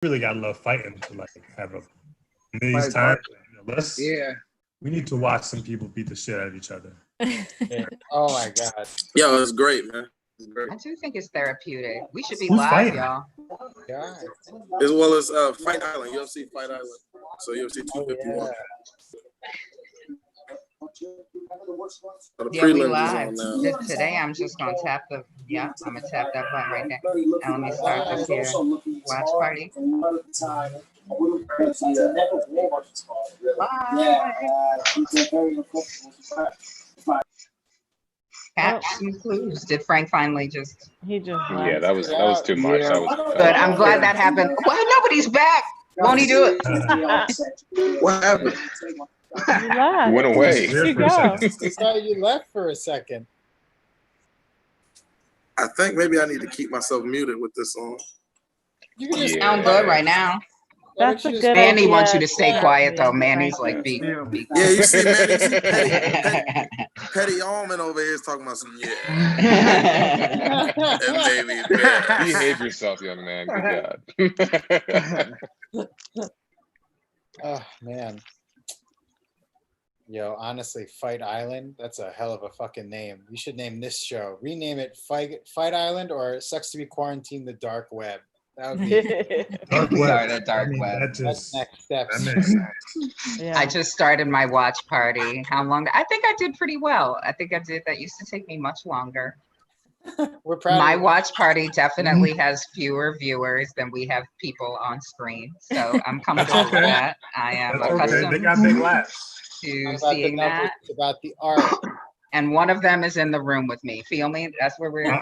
really gotta love fighting to like have a these times. We need to watch some people beat the shit out of each other. Oh my god. Yo, it's great, man. It's great. I do think it's therapeutic. We should be live, y'all. Yeah. As well as Fight Island, UFC Fight Island. So UFC 251. Yeah, we live. Today I'm just gonna tap the I'm gonna tap that button right there. And let me start this here watch party. Catch some clues. Did Frank finally just? He just. Yeah, that was too much. That was good. I'm glad that happened. Why nobody's back? Won't he do it? What happened? You went away. I thought you left for a second. I think maybe I need to keep myself muted with this on. You can just sound good right now. That's a good Manny idea. wants you to stay quiet though. Manny's like, be yeah, you see Manny, petty almond over here is talking about some and maybe behave yourself, young man. Good God. Oh man. Yo, honestly, Fight Island, that's a hell of a fucking name. You should name this show. Rename it Fight Island or Sucks to Be Quarantined the Dark Web. That would be dark web. Sorry, the dark web. That's next steps. Yeah. I just started my watch party. How long? I think I did pretty well. I think I did. That used to take me much longer. We're proud. My watch party definitely has fewer viewers than we have people on screen. So I'm comfortable with that. I am accustomed They got big laughs. To seeing that. About the art. And one of them is in the room with me. Feel me? That's where we're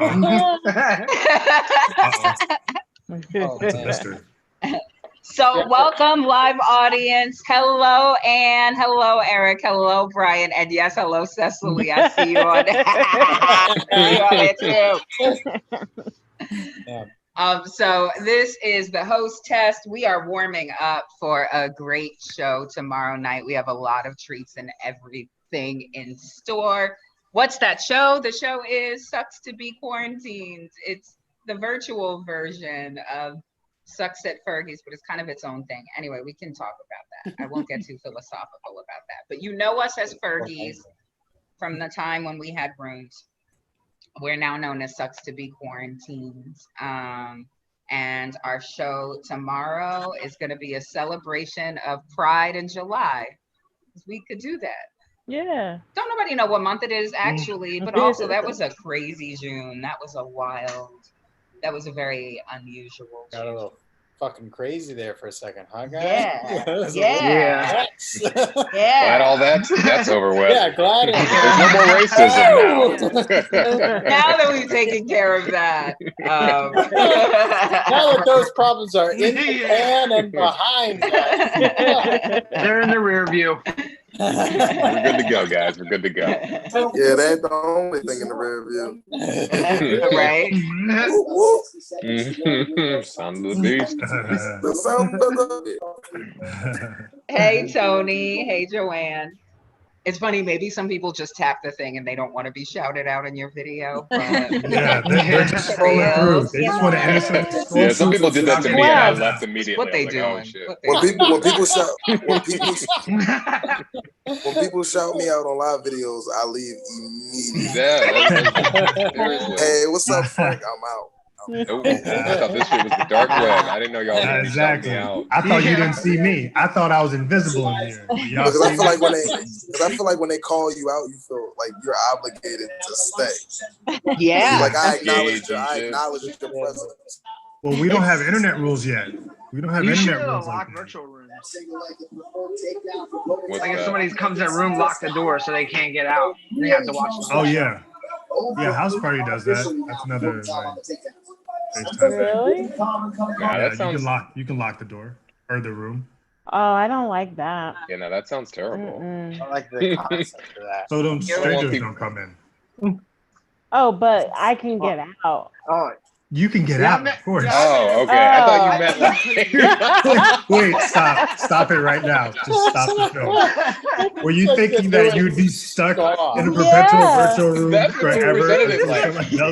So welcome, live audience. Hello, Anne. Hello, Eric. Hello, Brian. And yes, hello, Cecily. I see you on there too. So this is the host test. We are warming up for a great show tomorrow night. We have a lot of treats and everything in store. What's that show? The show is Sucks to Be Quarantined. It's the virtual version of Sucks at Fergie's, but it's kind of its own thing. Anyway, we can talk about that. I won't get too philosophical about that. But you know us as Fergie's from the time when we had rooms. We're now known as Sucks to Be Quarantined. And our show tomorrow is going to be a celebration of Pride in July. We could do that. Yeah. Don't nobody know what month it is actually, but also that was a crazy June. That was a very unusual June. Got a little fucking crazy there for a second, huh, guys? Yeah. Glad all that's over with. Yeah, glad there's no more racism now. Now that we've taken care of that. Now that those problems are in the pan and behind us. They're in the rear view. We're good to go, guys. We're good to go. Yeah, they ain't the only thing in the rear view. Right? Sound of the beast. The sound of the beast. Hey, Tony. Hey, Joanne. It's funny, maybe some people just tap the thing and they don't want to be shouted out in your video. But yeah, they're just scrolling through. They just want to innocent. Yeah, some people did that to me and I left immediately. What they doing? When people shout me out on live videos, I leave immediately. Yeah. Hey, what's up, Frank? I'm out. Nope. I thought this shit was the dark web. I didn't know y'all were exactly. Me out. I thought you didn't see me. I thought I was invisible in here. Because I feel like when they call you out, you feel like you're obligated to stay. Yeah. Like I acknowledge your presence. Well, we don't have internet rules yet. We don't have internet rules. Lock virtual rooms. Like if somebody comes in a room, lock the door so they can't get out. They have to watch them. Oh yeah. Yeah, House Party does that. That's another Really? Yeah, that sounds... you can lock the door or the room. Oh, I don't like that. Yeah, no, that sounds terrible. I like the concept of that. So strangers don't come in. Oh, but I can get out. Oh, You can get out, of course. Oh, okay. I thought you meant like. Wait, stop it right now. Just stop the film. Were you thinking that you'd be stuck in a perpetual virtual room forever?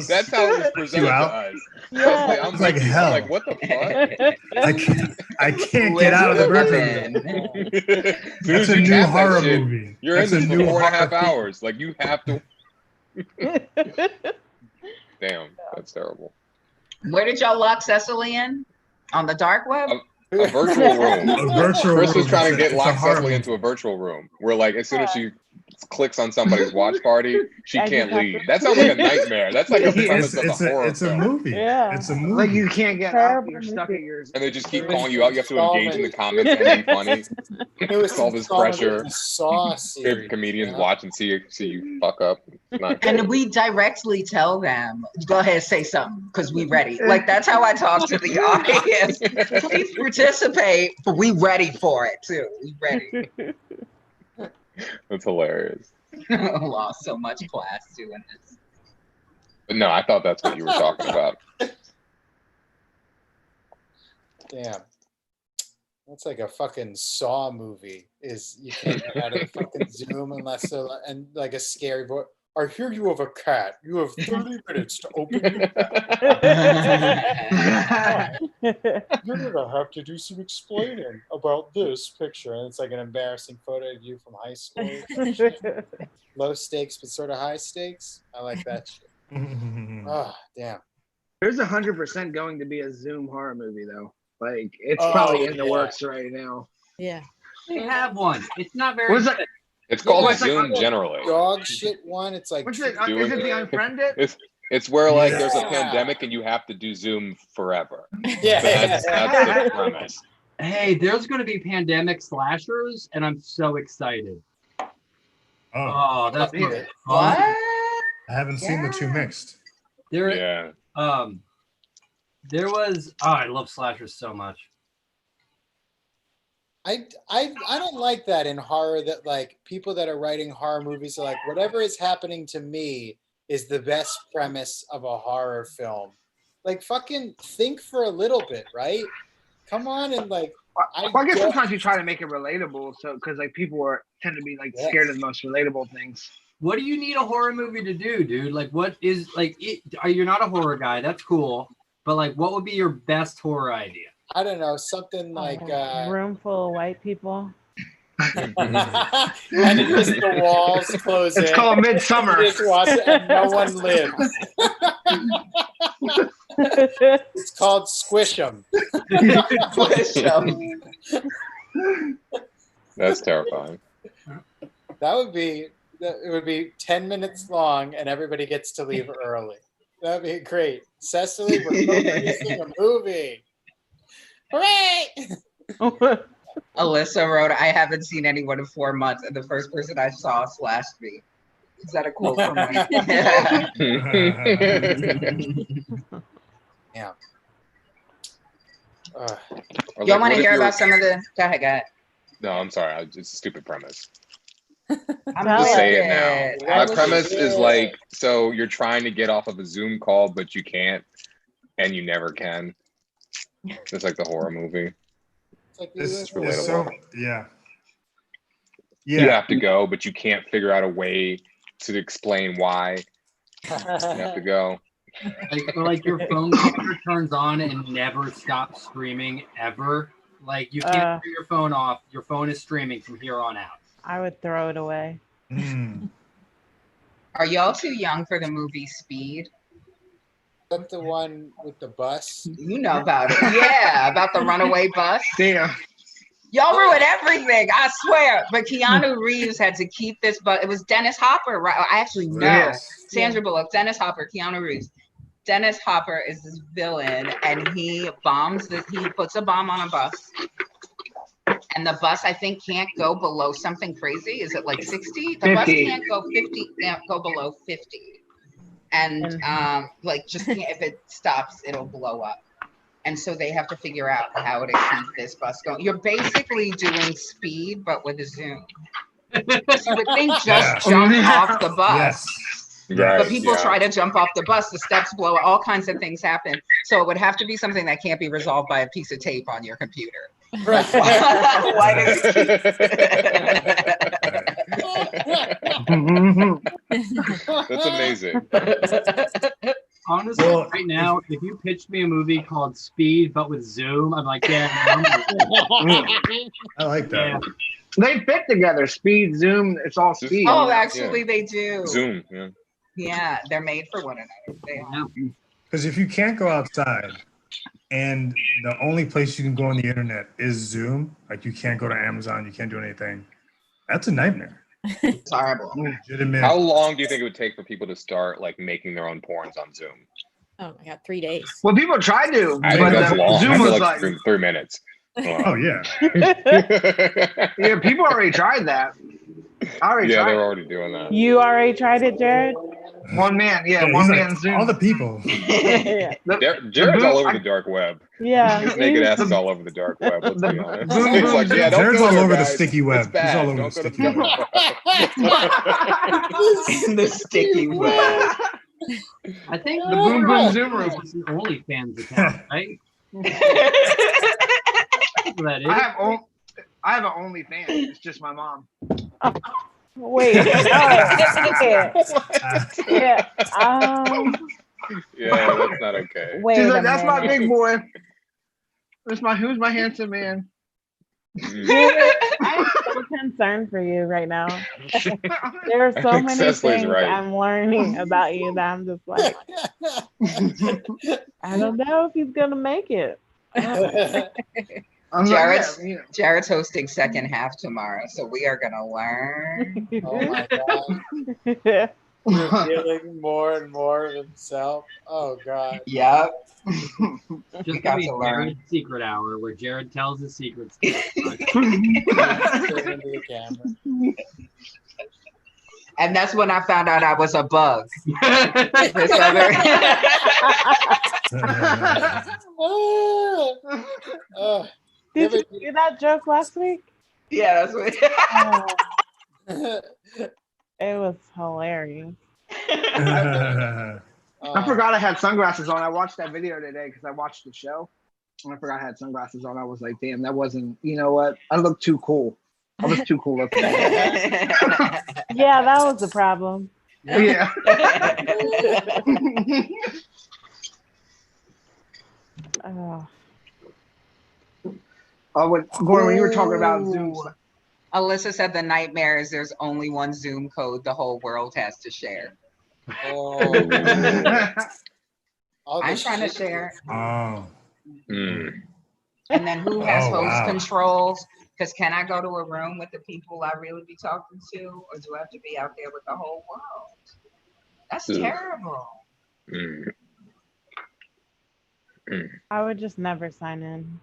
That's how it was presented to us. Yeah. I'm like hell. I'm like, what the fuck? I can't get out of the virtual room. That's a new horror movie. You're in this for 4.5 hours. Like, you have to. Damn, that's terrible. Where did y'all lock Cecily in? On the dark web? A virtual room. Chris was trying to lock Cecily movie. into a virtual room where, like, as soon as she clicks on somebody's watch party, she can't leave. That sounds like a nightmare. That's like a premise of a horror It's a film. movie. Yeah. It's a movie. Like you can't get out. You're stuck at yours. And they just keep calling you out. You have to engage in the comments and be funny. It's all this pressure. If comedians watch and see you fuck up. And we directly tell them, go ahead, say something, because we ready. Like, that's how I talk to the audience. Please participate, but we ready for it, too. We ready. That's hilarious. Lost so much class doing this. But no, I thought that's what you were talking about. Damn. That's like a fucking Saw movie. Is you can't get out of the fucking Zoom unless and like a scary voice. I hear you have a cat. You have 30 minutes to open your cat. You're gonna have to do some explaining about this picture. And it's like an embarrassing photo of you from high school. Low stakes, but sort of high stakes. I like that shit. Oh, damn. There's 100% going to be a Zoom horror movie though. Like it's probably in the works right now. Yeah. They have one. It's not very. What's that? It's called Zoom generally. Dog shit one. It's like. What's it? Is it the Unfriended? It's where like there's a pandemic and you have to do Zoom forever. Yeah. That's the premise. Hey, there's going to be pandemic slashers, and I'm so excited. Oh, that's good. What? I haven't seen the two mixed. There was. Oh, I love slashers so much. I don't like that in horror, that like people that are writing horror movies are like, whatever is happening to me is the best premise of a horror film. Like, fucking think for a little bit, right? Come on and like. I guess sometimes you try to make it relatable, so because like people tend to be like scared of the most relatable things. What do you need a horror movie to do, dude? Like, what is like? You're not a horror guy. That's cool. But like, what would be your best horror idea? I don't know, something like room full of white people. And it just the walls close in. It's called Midsummer. You just watch it and no one lives. It's called Squish 'em. Squish 'em. That's terrifying. It would be 10 minutes long and everybody gets to leave early. That'd be great. Cecily, we're producing a movie. Hooray! Alyssa wrote, I haven't seen anyone in 4 months, and the first person I saw slashed me. Is that a quote from me? Yeah. Y'all want to hear about some of the... Go ahead. No, I'm sorry. It's a stupid premise. I'm just say it now. My premise is like, so you're trying to get off of a Zoom call, but you can't, and you never can. It's like the horror movie. It's relatable. Yeah. You have to go, but you can't figure out a way to explain why you have to go. Like your phone camera turns on and never stops streaming ever. Like you can't turn your phone off. Your phone is streaming from here on out. I would throw it away. Are y'all too young for the movie Speed? Is that the one with the bus? You know about it. Yeah, about the runaway bus. Damn. Y'all ruined everything, I swear. But Keanu Reeves had to keep this bus. It was Dennis Hopper, right? I actually know. Yes. Sandra Bullock, Dennis Hopper, Keanu Reeves. Dennis Hopper is this villain, and he puts a bomb on a bus. And the bus, I think, can't go below something crazy. Is it like 60? The 50. bus can't go 50, can't go below 50. And like just if it stops, it'll blow up. And so they have to figure out how to keep this bus going. You're basically doing Speed, but with a Zoom. You would think just jump off the bus. Yes. Right, But people yeah. try to jump off the bus, the steps blow, all kinds of things happen. So it would have to be something that can't be resolved by a piece of tape on your computer. Right. Why does That's amazing. Honestly, right now, if you pitched me a movie called Speed but with Zoom, I'm like, yeah. I like that. Yeah. They fit together. Speed, Zoom, it's all speed. Oh, actually, they do. Zoom, yeah. Yeah, they're made for one another. They are. Because if you can't go outside and the only place you can go on the internet is Zoom, like you can't go to Amazon, you can't do anything, that's a nightmare. It's horrible. Legitimate. How long do you think it would take for people to start like making their own porns on Zoom? Oh my God, 3 days. Well, people tried to, I think but that's long. Zoom I feel was like like 3 minutes. Oh yeah. yeah, people already tried that. Yeah, they were already doing that. You already tried it, Jarrod? One man, he's one like, man Zoom. all the people. Yeah. Jared's all over the dark web. Yeah. His naked ass is all over the dark web. Let's be honest. boom, It's like, yeah, don't Jared's go all there, over the guys. sticky web. It's bad. He's all over Don't the go to sticky web. The sticky web. I think The boom boom Zoom room. is an OnlyFans account, right? That is. I have an OnlyFans. It's just my mom. Wait. Oh, yeah. Yeah. Yeah, that's not okay. Wait She's a like, that's my minute. big boy. Who's my handsome man? I'm so concerned for you right now. There are so think many Cecily's things right. I'm learning about you that I'm just like, I don't know if he's gonna make it. I'm Jared's, like, yeah, Jared's hosting second half tomorrow, so we are gonna learn. Oh my God. Revealing more and more of himself. Oh God. Yep. Just got gonna be to learn. Jared's secret hour where Jared tells his secrets. Straight into the camera. And that's when I found out I was a bug. This other. Did you do that joke last week? Yeah, that's what. It was hilarious. I forgot I had sunglasses on. I watched that video today because I watched the show. And I forgot I had sunglasses on. I was like, damn, that wasn't, you know what? I look too cool. I was too cool looking. Yeah, that was the problem. Yeah. Oh. Gorin, when you were talking about Zoom. Alyssa said the nightmare is there's only one Zoom code the whole world has to share. Oh. I'm trying to share. Oh. And then who has host wow. controls? Because can I go to a room with the people I really be talking to, or do I have to be out there with the whole world? That's terrible. I would just never sign in.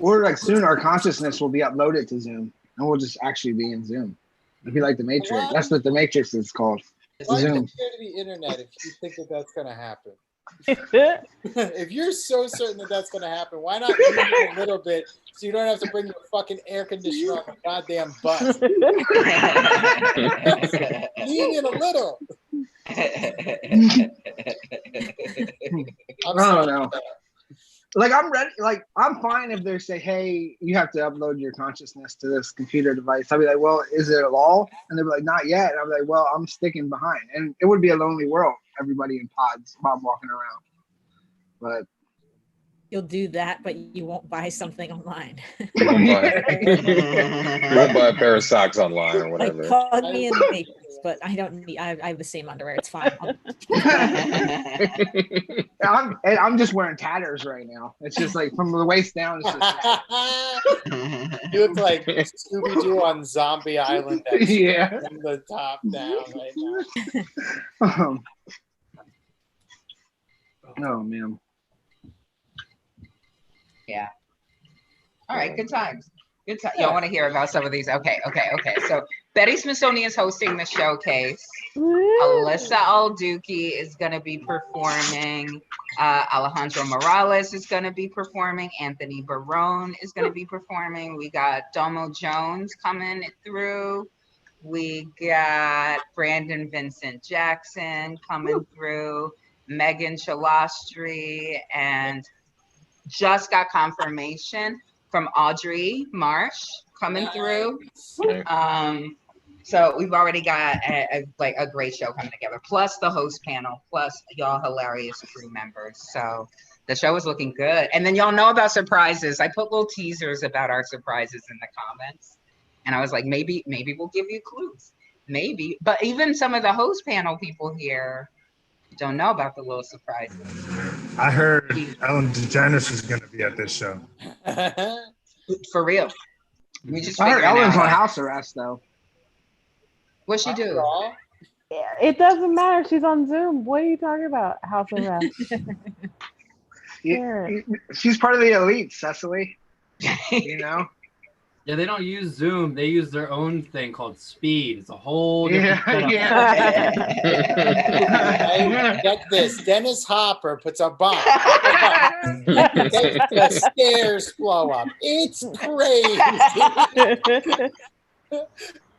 Or like soon our consciousness will be uploaded to Zoom and we'll just actually be in Zoom. It'd be like the Matrix. What? That's what the Matrix is called. Why Zoom. compare to the internet if you think that that's going to happen? If you're so certain that that's going to happen, why not use it a little bit so you don't have to bring your fucking air conditioner on the goddamn bus? Lean in a little. I don't know. Like I'm ready. Like I'm fine if they say, "Hey, you have to upload your consciousness to this computer device." I'll be like, "Well, is it a law?" And they'll be like, "Not yet." And I'll be like, "Well, I'm sticking behind." And it would be a lonely world. Everybody in pods, while I'm walking around. But You'll do that, but you won't buy something online. You won't buy a pair of socks online or Like whatever. plug me in the Matrix, but I don't need. I have the same underwear. It's fine. I'm just wearing tatters right now. It's just like from the waist down. It's just You look like Scooby-Doo on Zombie Island. Yeah. From the top down right now. Oh man. Yeah. All right. Good times. Good time. Y'all want to hear about some of these? Okay. So Betty Smithsonian is hosting the showcase. Alyssa Al-Dookhi is going to be performing. Alejandro Morales is going to be performing. Anthony Barone is going to be performing. We got Domo Jones coming through. We got Brandon Vincent Jackson coming through, Megan Chaialastri, and just got confirmation from Audrey Marsh coming through. So we've already got a great show coming together, plus the host panel, plus y'all hilarious crew members. So the show is looking good. And then y'all know about surprises. I put little teasers about our surprises in the comments. And I was like, maybe we'll give you clues. Maybe. But even some of the host panel people here don't know about the little surprises. I heard Ellen DeGeneres is going to be at this show. For real. I heard Ellen's on house arrest, though. What'd she do? It doesn't matter. She's on Zoom. What are you talking about? House arrest. She's part of the elite, Cecily. You know? Yeah, they don't use Zoom. They use their own thing called Speed. It's a whole different setup. Get this. Dennis Hopper puts a bomb. The stairs blow up. It's crazy.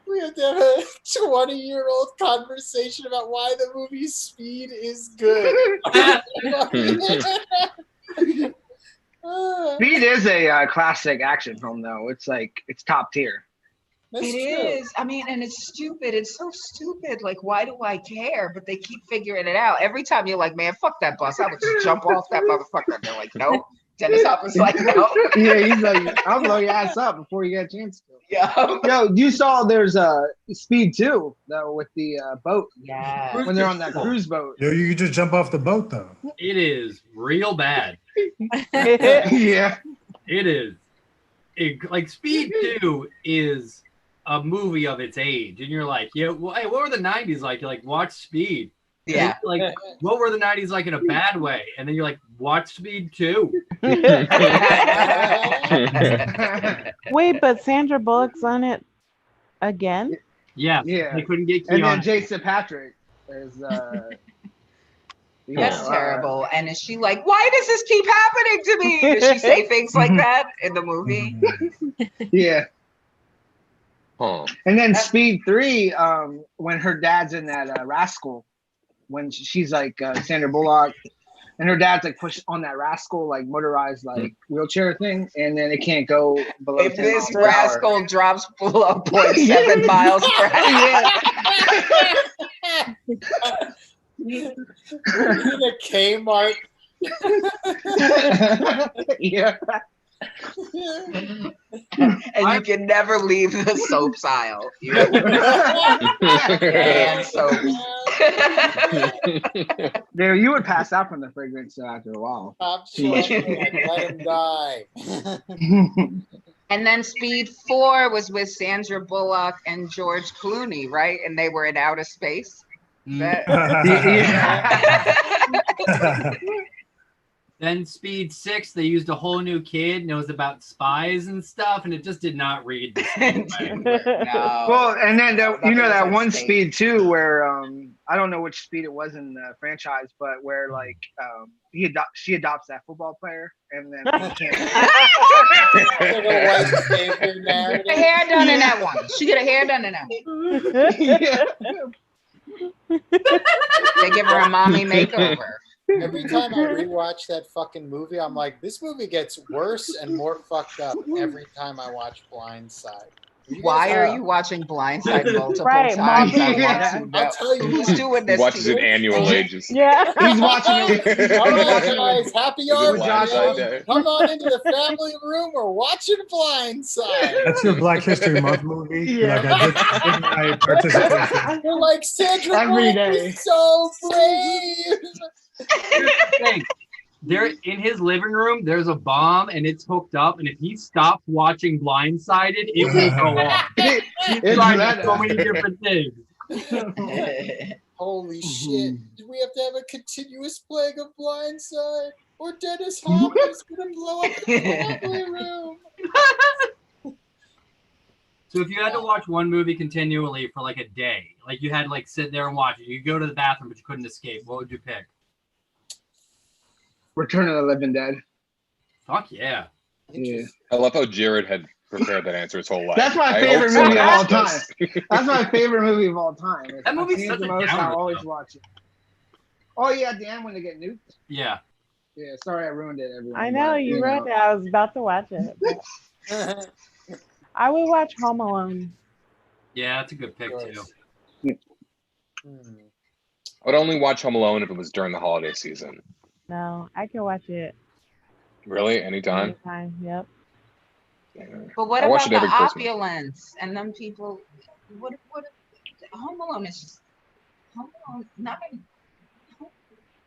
We have to have a 20-year-old conversation about why the movie Speed is good. Speed is a classic action film, though. It's top tier. It is. I mean, and it's stupid. It's so stupid. Like, why do I care? But they keep figuring it out. Every time you're like, man, fuck that bus. I would just jump off that motherfucker. They're like, no. Dennis Hopper's like, no. Yeah, he's like, I'll blow your ass up before you get a chance to. Yeah. Yo, you saw there's Speed 2, though, with the boat. Yeah. When they're on that cruise boat. Yo, you could just jump off the boat, though. It is real bad. Yeah. It is. Like, Speed 2 is a movie of its age. And you're like, yeah, well, hey, what were the 90s like? You're like, watch Speed. Yeah. Like, what were the 90s like in a bad way? And then you're like, watch Speed 2. Wait, but Sandra Bullock's on it again? Yeah. They couldn't get Keanu. And then Jason Patrick is That's terrible. And is she like, why does this keep happening to me? Does she say things like that in the movie? Yeah. Huh. And then Speed 3, when her dad's in that rascal, when she's like Sandra Bullock, and her dad's like pushed on that rascal like motorized like wheelchair thing, and then it can't go below. If this rascal drops below 0.7 miles per hour. In a Kmart. Yeah. And you can never leave the soaps aisle. And soaps. Dude, you would pass out from the fragrance after a while. Let him die. And then Speed 4 was with Sandra Bullock and George Clooney, right? And they were in outer space. Then Speed 6, they used a whole new kid, and it was about spies and stuff, and it just did not read the same way. No. Well, and then that one Speed 2 where I don't know which Speed it was in the franchise, but where like she adopts that football player, and then Get a hair done in that one. She get a hair done in that one. They give her a mommy makeover. Every time I rewatch that fucking movie, I'm like, this movie gets worse and more fucked up every time I watch Blind Side. Why are you watching Blind Side multiple times? I'll tell you. Who's doing this? He watches it annual ages. Yeah. He's watching it. Come on, guys. Happy hour. Day. Come on into the family room. We're watching Blind Side. That's your Black History Month movie. Yeah. Like I did my participation. We're like, Sandra Every Bullock day. is so brave. There in his living room, there's a bomb and it's hooked up. And if he stops watching Blindsided, it will go off. He's trying so many different things. Holy shit. Do we have to have a continuous plague of Blindside? Or Dennis Hopper's gonna blow up the family room? So if you had to watch one movie continually for like a day, like you had to like sit there and watch it, you go to the bathroom but you couldn't escape, what would you pick? Return of the Living Dead. Fuck yeah. Yeah. I love how Jarrod had prepared that answer his whole life. That's my I favorite hope movie of all someone time. asks this. That's my favorite movie of all time. If That I movie's see it such the a most, I downer, always though. watch it. Oh yeah, at the end when they get nuked. Yeah. Yeah, sorry I ruined it, everyone. I know but, you read it. I was about to watch it. But I would watch Home Alone. Yeah, that's a good pick too. I would only watch Home Alone if it was during the holiday season. No, I can watch it Really? Anytime? anytime. Yep. But what I watch about it the every Christmas. opulence and them people? What? Home Alone is just Home Alone. Not.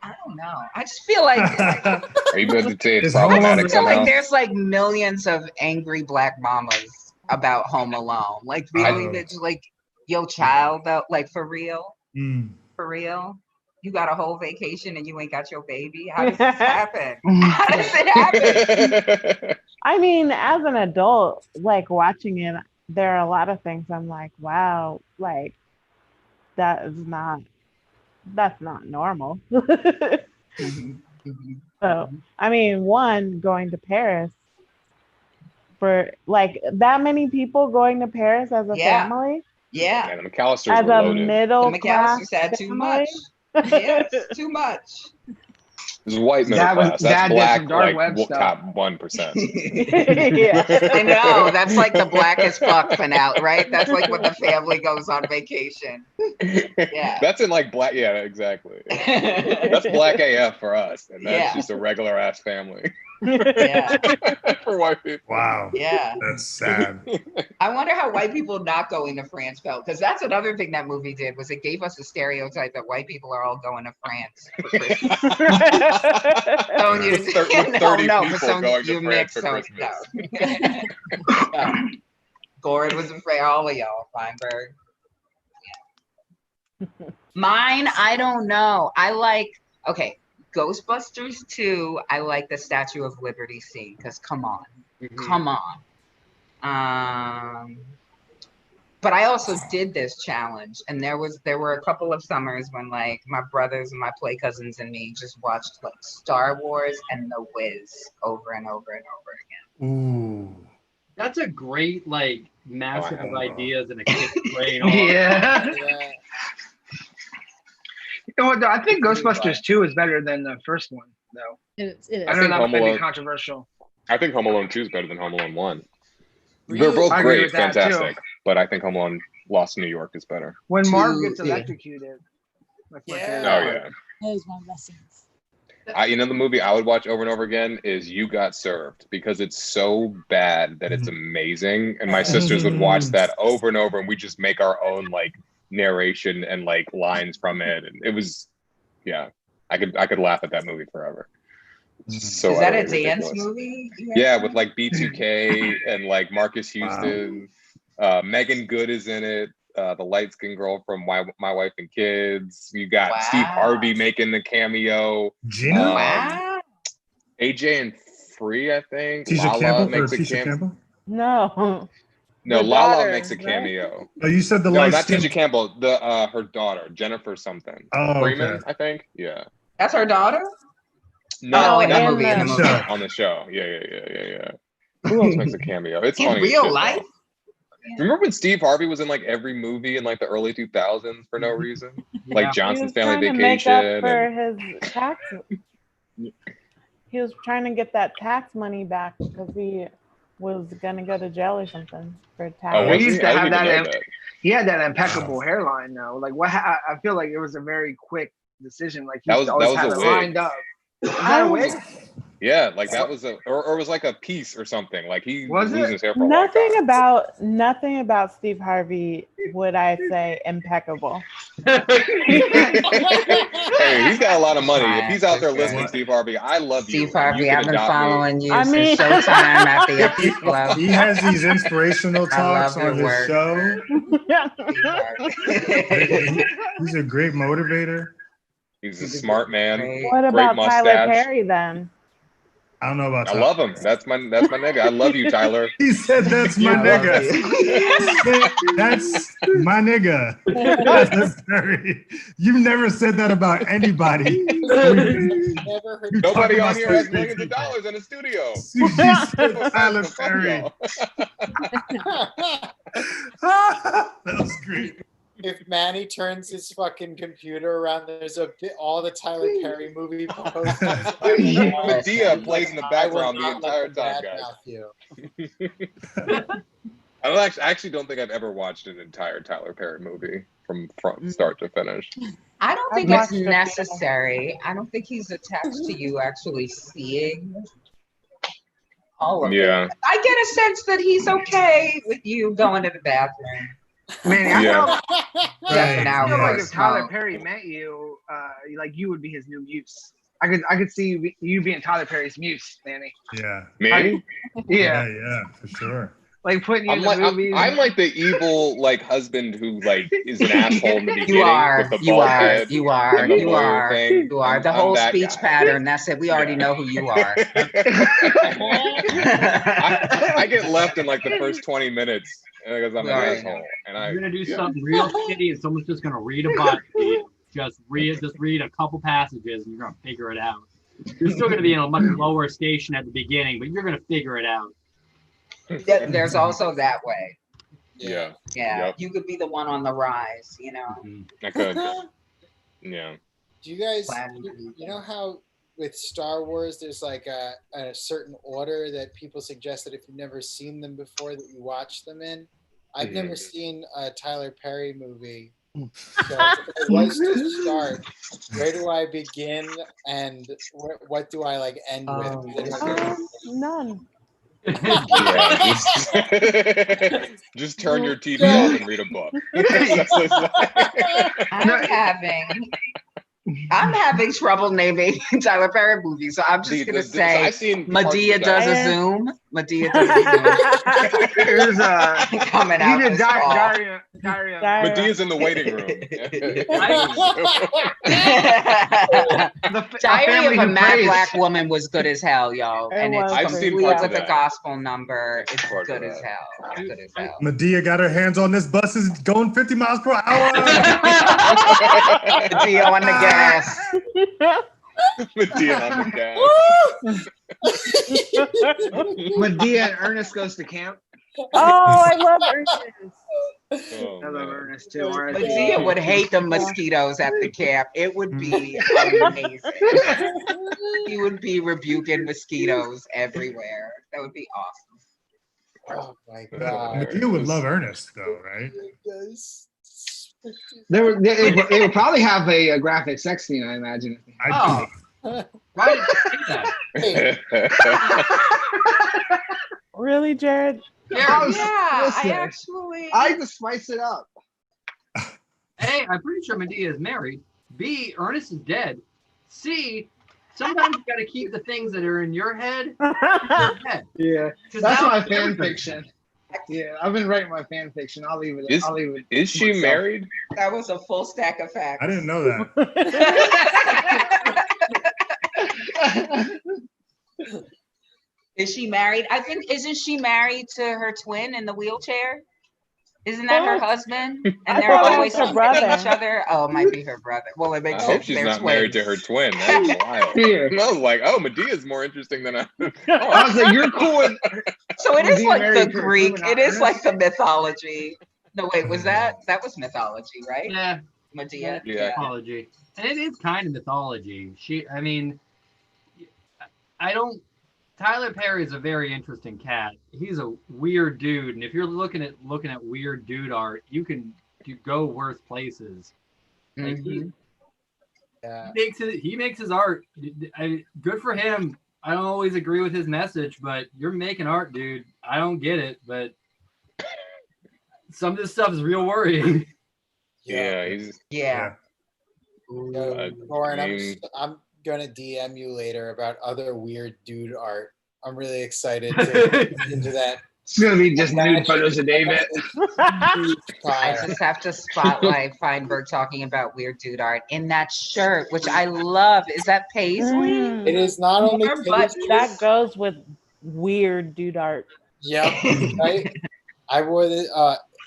I don't know. I just feel like. Are you going to say it's Is Home Alone problematic I feel somehow? like there's like millions of angry black mamas about Home Alone. Like really, Oh. that's like your child though. Like for real, Mm. for real. You got a whole vacation and you ain't got your baby. How does this happen? How does it happen? I mean, as an adult, like watching it, there are a lot of things I'm like, wow, like that's not normal. So, I mean, one, going to Paris for like that many people going to Paris as a family, Yeah. Yeah, the McAllisters as were a loaded. middle The class McAllisters had too family. much. Yes, too much. This is white middle Dad was- class. Dad That's did black, some dark like web stuff. top 1%. Yeah. I know. That's like the blackest fuck finale, right? That's like when the family goes on vacation. Yeah. That's in like black. Yeah, exactly. That's black AF for us, and that's Yeah. just a regular ass family Yeah. for white people. Wow. Yeah. That's sad. I wonder how white people not going to France felt, because that's another thing that movie did, was it gave us a stereotype that white people are all going to France for Christmas. Sonia, With 30 but people Sonia, going to you France for mixed Christmas. No. Gorin was afraid, all of y'all, Feinberg. Mine, I don't know. I like, okay, Ghostbusters 2, I like the Statue of Liberty scene, because come on. Come on. But I also did this challenge, and there were a couple of summers when like my brothers and my play cousins and me just watched like Star Wars and The Wiz over and over and over again. Ooh. That's a great like massive of ideas in a kid's brain. Yeah. Yeah. You know what, though? I think Ghostbusters 2 is better than the first one, though. It is. I know think that Home might be Alone- controversial. I think Home Alone 2 is better than Home Alone 1. They're Really? both I agree great, with that, too. fantastic, but I think Home Alone Lost in New York is better. When Marv Two, gets yeah. electrocuted. That's my Yeah. favorite Oh part. yeah. That is one of the best scenes. You know, the movie I would watch over and over again is You Got Served, because it's so bad that it's amazing. And my sisters would watch that over and over, and we just make our own like narration and like lines from it. And it was, yeah, I could laugh at that movie forever. So Is that a utterly dance ridiculous. movie? Yeah, with like B2K and like Marcus Houston. Megan Good is in it. The light skinned girl from My Wife and Kids. You got Steve Harvey making the cameo. Gina? Wow. AJ and Free, I think. Tisha Lala Campbell or makes a Tisha cameo. Campbell? No. No, The Lala daughter, makes a right? cameo. Oh, you said the No, light not skin. Tisha Campbell. Her daughter, Jennifer something. Oh, Freeman, okay. I think. Yeah. That's her daughter? No, in the not movie. In the the movie. show. on the show. Yeah. Who else makes a cameo? It's In funny. as real shit, life? though. Remember when Steve Harvey was in like every movie in like the early 2000s for no reason? Like Yeah. Johnson's He was Family trying to make up Vacation. for and- his taxes. He was trying to get that tax money back because he was gonna go to jail or something for tax. Oh, He was used he? to I have didn't even know that. that. He had that impeccable hairline, though. Like, I feel like it was a very quick decision. Like, he That used to was always have a it wig. lined up. Was that a wig? Yeah, like that was or it was like a piece or something. Like he was Was losing it? his hair for a long time. Nothing about Steve Harvey would I say impeccable. Hey, he's got a lot of money. If he's out there For sure. listening, Steve Harvey, I love Steve you. Harvey, You can I've been adopt me. following you I since mean- Showtime at the Uppers Club. He has these inspirational I talks love your on his work. show. Steve Harvey. He's a great motivator. He's a smart man. Great. What Great about Tyler mustache. Perry then? I don't know about I Tyler. love him. That's my nigga. I love you, Tyler. He said that's my nigga. That's my nigga. Tyler Perry. You've never said that about anybody. Never heard Nobody on here has millions of dollars in a studio. You said Tyler Perry. That was great. If Manny turns his fucking computer around, there's all the Tyler Perry movie posters. Medea plays in the background the entire time, guys. I actually don't think I've ever watched an entire Tyler Perry movie from start to finish. I don't think it's necessary. I don't think he's attached to you actually seeing all of it. I get a sense that he's okay with you going to the bathroom. Man, I feel like if Tyler Smoke. Perry met you, like you would be his new muse. I could see you being Tyler Perry's muse, Manny. Yeah. Me? Yeah, for sure. Like putting you I'm in like the movies. I'm like the evil like husband who like is an asshole in the beginning You are. with the You bald are. head You are. and the You lawyer are. thing. You are. The I'm whole that speech guy. pattern. That's it. We already know who you are. I get left in like the first 20 minutes because I'm an asshole. And You're gonna do something real shitty, and someone's just gonna read a BuzzFeed. Just read a couple passages, and you're gonna figure it out. You're still gonna be in a much lower station at the beginning, but you're gonna figure it out. There's also that way. Yeah. Yep. You could be the one on the rise, you know. I could. Yeah. Do you guys, you know how with Star Wars, there's like a certain order that people suggest that if you've never seen them before, that you watch them in? I've never seen a Tyler Perry movie. So if it was to start, where do I begin and what do I like end with? None. Just turn your TV off and read a book. I'm having trouble naming Tyler Perry movies, so I'm just gonna say Medea does a Zoom. Medea does a Zoom. Coming out. He did Diary. Medea's in the waiting room. Diary of a Mad Black Woman was good as hell, y'all, and it's complete with the gospel number. It's good as hell. Good as hell. Medea got her hands on this bus is going 50 miles per hour. Medea on the gas. Medea on the gas. Medea and Ernest goes to camp. Oh, I love Ernest. I love Ernest too. Medea would hate the mosquitoes at the camp. It would be amazing. He would be rebuking mosquitoes everywhere. That would be awesome. Oh my god. Medea would love Ernest though, right? They would probably have a graphic sex scene, I imagine. Why did you say that? Really, Jarrod? I like to spice it up. A, I'm pretty sure Medea is married. B, Ernest is dead. C, sometimes you gotta keep the things that are in your head in your head. Yeah, that's my fan fiction. Yeah, I've been writing my fan fiction. I'll leave it. Is she married? That was a full stack of facts. I didn't know that. Is she married? I think, isn't she married to her twin in the wheelchair? Isn't that her husband? And they're always her brother. each other. Oh, it might be her brother. Well, it makes I sense. hope she's They're not twins. married to her twin. That's wild. Yeah. I was like, oh, Medea's more interesting than I. I was like, you're cool with. So it is Medea like married the to her Greek. twin, It not is like Ernest. the mythology. No, wait, was that was mythology, right? Yeah, Medea. Yeah. mythology, and it is kind of mythology. I mean, I don't. Tyler Perry is a very interesting cat. He's a weird dude, and if you're looking at weird dude art, you can go worse places. Like he makes his art. Good for him. I don't always agree with his message, but you're making art, dude. I don't get it, but some of this stuff is real worrying. Yeah. Gorin, I'm gonna DM you later about other weird dude art. I'm really excited to get into that It's gonna be just nude photos of David. I just have to spotlight Feinberg talking about weird dude art in that shirt, which I love. Is that paisley? It is not only that goes with weird dude art. Yep, right. I wore this.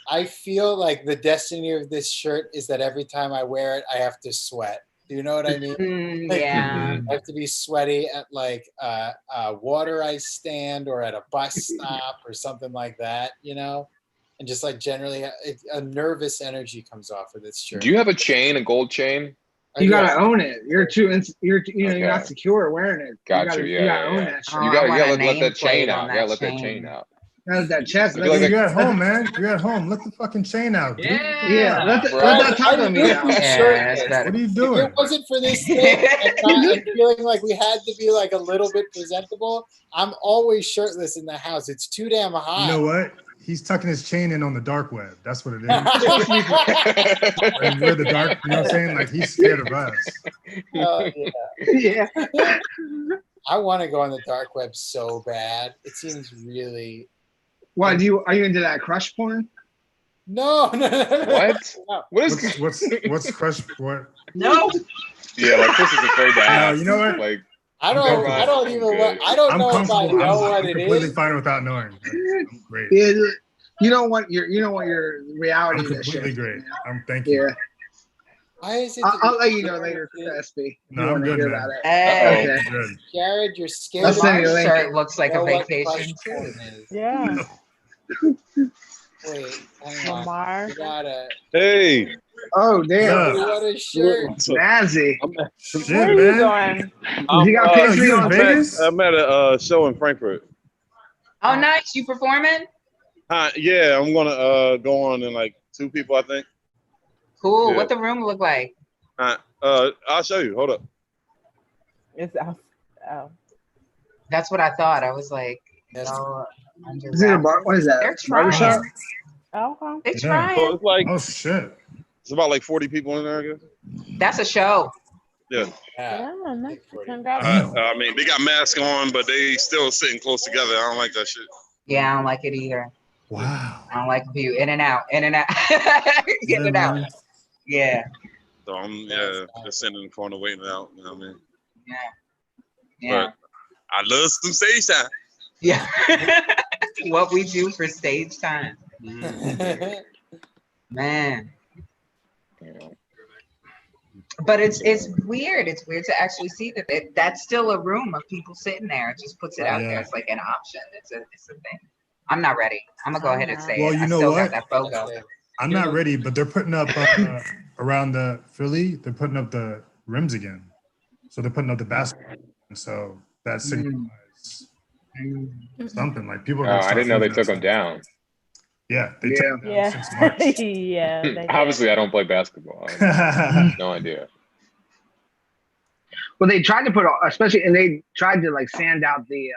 I feel like the destiny of this shirt is that every time I wear it, I have to sweat. Do you know what I mean? Yeah. I have to be sweaty at like a water ice stand or at a bus stop or something like that, you know? And just like generally a nervous energy comes off of this shirt. Do you have a chain, a gold chain? You gotta own it. You're not secure wearing it. Got you. You gotta own that shit. You gotta let that chain out. You gotta let that chain out. Not that chest. You're at home, man. You're at home. Let the fucking chain out. Dude. Yeah. Let that taco meat out. What are you doing? If it wasn't for this thing and feeling like we had to be like a little bit presentable, I'm always shirtless in the house. It's too damn hot. You know what? He's tucking his chain in on the dark web. That's what it is. And we're the dark, you know what I'm saying? Like he's scared of us. Yeah. I want to go on the dark web so bad. It seems really. What are you into that crush porn? No. What? No. What's crush? What? No. Yeah, like Chris is afraid to ask. No, you know what? Like I don't know if I know if I know what it is. I'm completely fine without knowing. I'm great. Yeah, you don't want your reality. I'm completely great. Thank you. Yeah. Why is it? I'll let you know later, SB. No, I'm good, man. About it. Hey. Okay. Good. Jarrod, you're scared. I'll send you a My link. shirt looks like a vacation too. Yeah. Wait, hang on. Lamarr. You gotta. Hey. Oh damn! What a shirt. Snazzy. Shit, Where are you man. going? You got pictures you in on Vegas? I'm at a show in Frankfurt. Oh, nice. You performing? Yeah, I'm gonna go on in like 2 people, I think. Cool. Yeah. What the room look like? I'll show you. Hold up. It's out. Oh. That's what I thought. I was like, Is it a bar? What is that? They're trying. Barbershop? Okay. They're trying. So it's like shit. It's about like 40 people in there, I guess. That's a show. Yeah. Yeah, nice. Congrats. I mean, they got masks on, but they still sitting close together. I don't like that shit. Yeah, I don't like it either. Wow. I don't like view in and out, in and out, in and out. Yeah. So I'm just sitting in the corner waiting it out. You know what I mean? Yeah. But I love some stage time. Yeah. What we do for stage time. Man. But it's weird. It's weird to actually see that that's still a room of people sitting there. It just puts it out there. It's like an option. It's a thing. I'm not ready. I'm gonna go ahead and say well, it. You I know still what? got that photo. I'm not ready, but they're putting up around the Philly. They're putting up the rims again, so they're putting up the basketball. So that signifies something. Like people. I didn't know they took them down. Yeah, they took them down since March. Yeah. Obviously, I don't play basketball. I have no idea. Well, they tried to put, especially, and they tried to like sand out the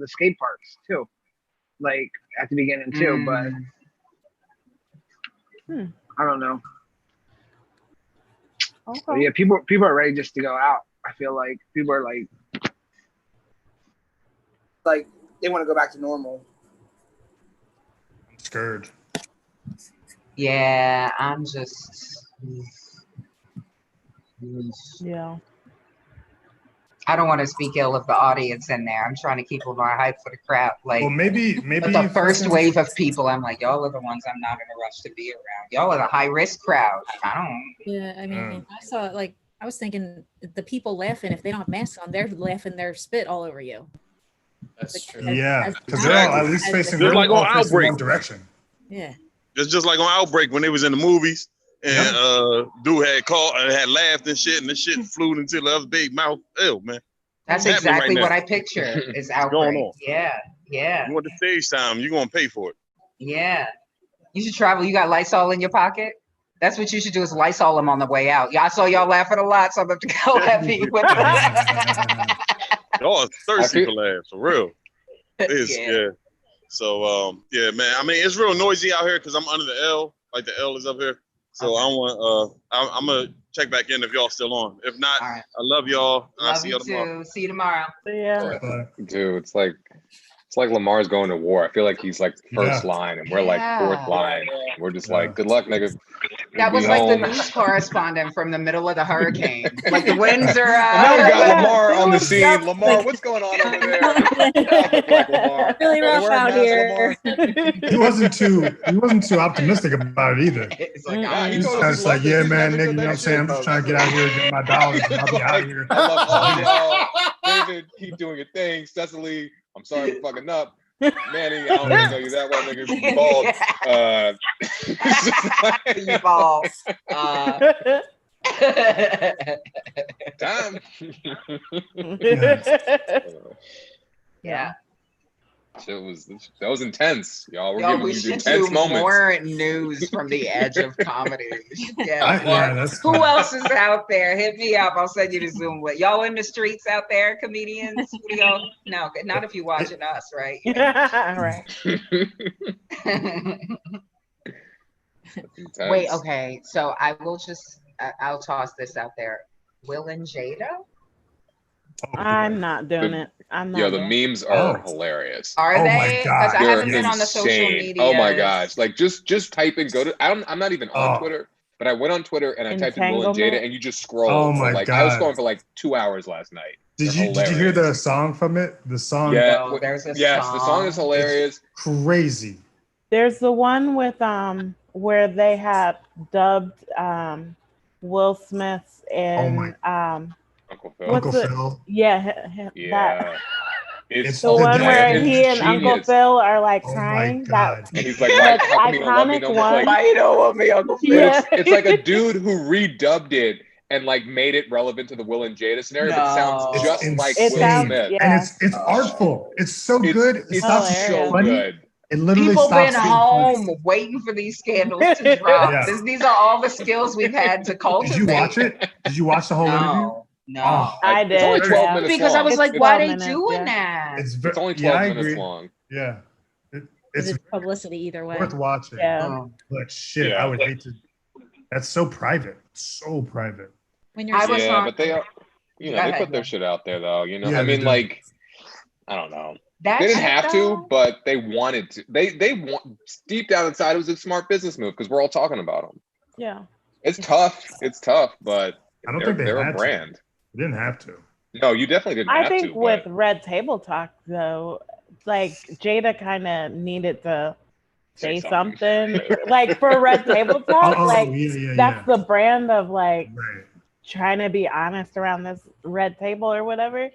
skate parks too, like at the beginning too. But I don't know. Okay. But yeah, people are ready just to go out. I feel like people are like they want to go back to normal. I'm scared. Yeah, I'm just. Yeah. I don't want to speak ill of the audience in there. I'm trying to keep them more hype for the crowd. Like, well, maybe but the first wave of people, I'm like, y'all are the ones I'm not in a rush to be around. Y'all are the high risk crowd. I don't. Yeah, I mean, I saw like I was thinking the people laughing if they don't have masks on, they're laughing their spit all over you. That's true. Yeah, because they're all at least facing like on Outbreak. one direction. Yeah. It's just like on Outbreak when they was in the movies and dude had laughed and shit, and the shit flew into the other big mouth. Ew, man. That's exactly what I picture is Outbreak. Yeah. You want the stage time, you're gonna pay for it. Yeah. You should travel. You got Lysol in your pocket? That's what you should do is Lysol them on the way out. Yeah, I saw y'all laughing a lot, so I'm going to go heavy with that. Y'all are thirsty for laughs, for real. Yeah. So, yeah, man. I mean, it's real noisy out here because I'm under the L. Like the L is up here. So I want I'm going to check back in if y'all still on. If not, I love y'all. And I'll see y'all tomorrow. See you tomorrow. Yeah. Dude, it's like It's like Lamar's going to war. I feel like he's like first line, and we're like fourth line. We're just like, good luck, nigga. That was like the news correspondent from the middle of the hurricane. Like the winds are now we got Lamarr on the scene. Lamarr, what's going on over there? Like Lamarr. Really rough out here. He wasn't too optimistic about it either. It's like, He's just like, yeah, man, nigga, you know what I'm saying? I'm just trying to get out here and get my dollars. And I'll be out here. I love all y'all. David, keep doing your thing. Cecily, I'm sorry for fucking up. Manny, I don't even know you that well, nigga. You bald. You bald. Yeah. That was intense, y'all. We're Yo, giving we you should intense do moments. more news from the edge of comedy. That's Who else is out there? Hit me up. I'll send you the Zoom with y'all in the streets out there, comedians. What do y'all? No, not if you're watching us, right? Right. Wait, okay. So I will just I'll toss this out there. Will and Jada? I'm not doing it. I'm not. Yo, the memes are hilarious. Are they? Because I haven't been They're on the social insane. media. Oh my gosh! Like just type in. I'm not even on Twitter, but I went on Twitter and I typed in Will and Jada, and you just scroll. Oh my God! I was scrolling for like 2 hours last night. Did you hear the song from it? The song. Yeah, there's a yes, song. the song is hilarious. It's crazy. There's the one with where they have dubbed Will Smith and Uncle Phil. Uncle Phil. Yeah, yeah. It's the one where he and Uncle Phil are like Oh crying. That and he's like, "Why how come you don't love me no more?" Like, why you don't love me, Uncle Phil? Yeah. It's like a dude who redubbed it and like made it relevant to the Will and Jada scenario, but sounds just like Will Smith. And it's artful. It's so good. It's not so funny. good. It literally People stops been being home funny. waiting for these scandals to drop. Yeah. These are all the skills we've had to cultivate. Did you watch it? Did you watch the whole interview? No. I did. It's only 12 minutes Because long. I was like, It's why 12 they minutes, doing yeah. that? It's only 12 minutes long. Yeah. It's publicity either way. Worth watching. Yeah. But shit, Yeah. I would hate to. That's so private. So private. When you're But they are, they put their shit out there though. You know, Yeah, I mean, they do. like, I don't know. That They didn't shit, have though? to, but they wanted to. They want deep down inside it was a smart business move because we're all talking about them. Yeah. It's tough. It's tough, but I don't think they're had a brand. To. They didn't have to. No, you definitely didn't I have think to. with Red Table Talk though, like Jada kind of needed to say something. Like for Red Table Talk, that's the brand of like trying to be honest around this red table or whatever.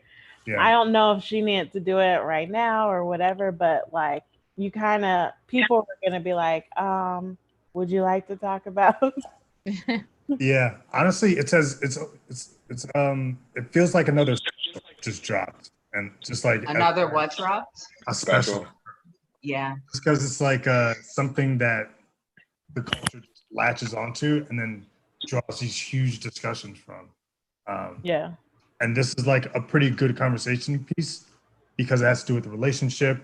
Yeah. I don't know if she needed to do it right now or whatever, but like you kind of people are gonna be like, would you like to talk about? Yeah, honestly, it says it feels like another just dropped, and just like Another what dropped? a special. Yeah. Just because it's like something that the culture just latches onto and then draws these huge discussions from. Yeah. And this is like a pretty good conversation piece because it has to do with the relationship,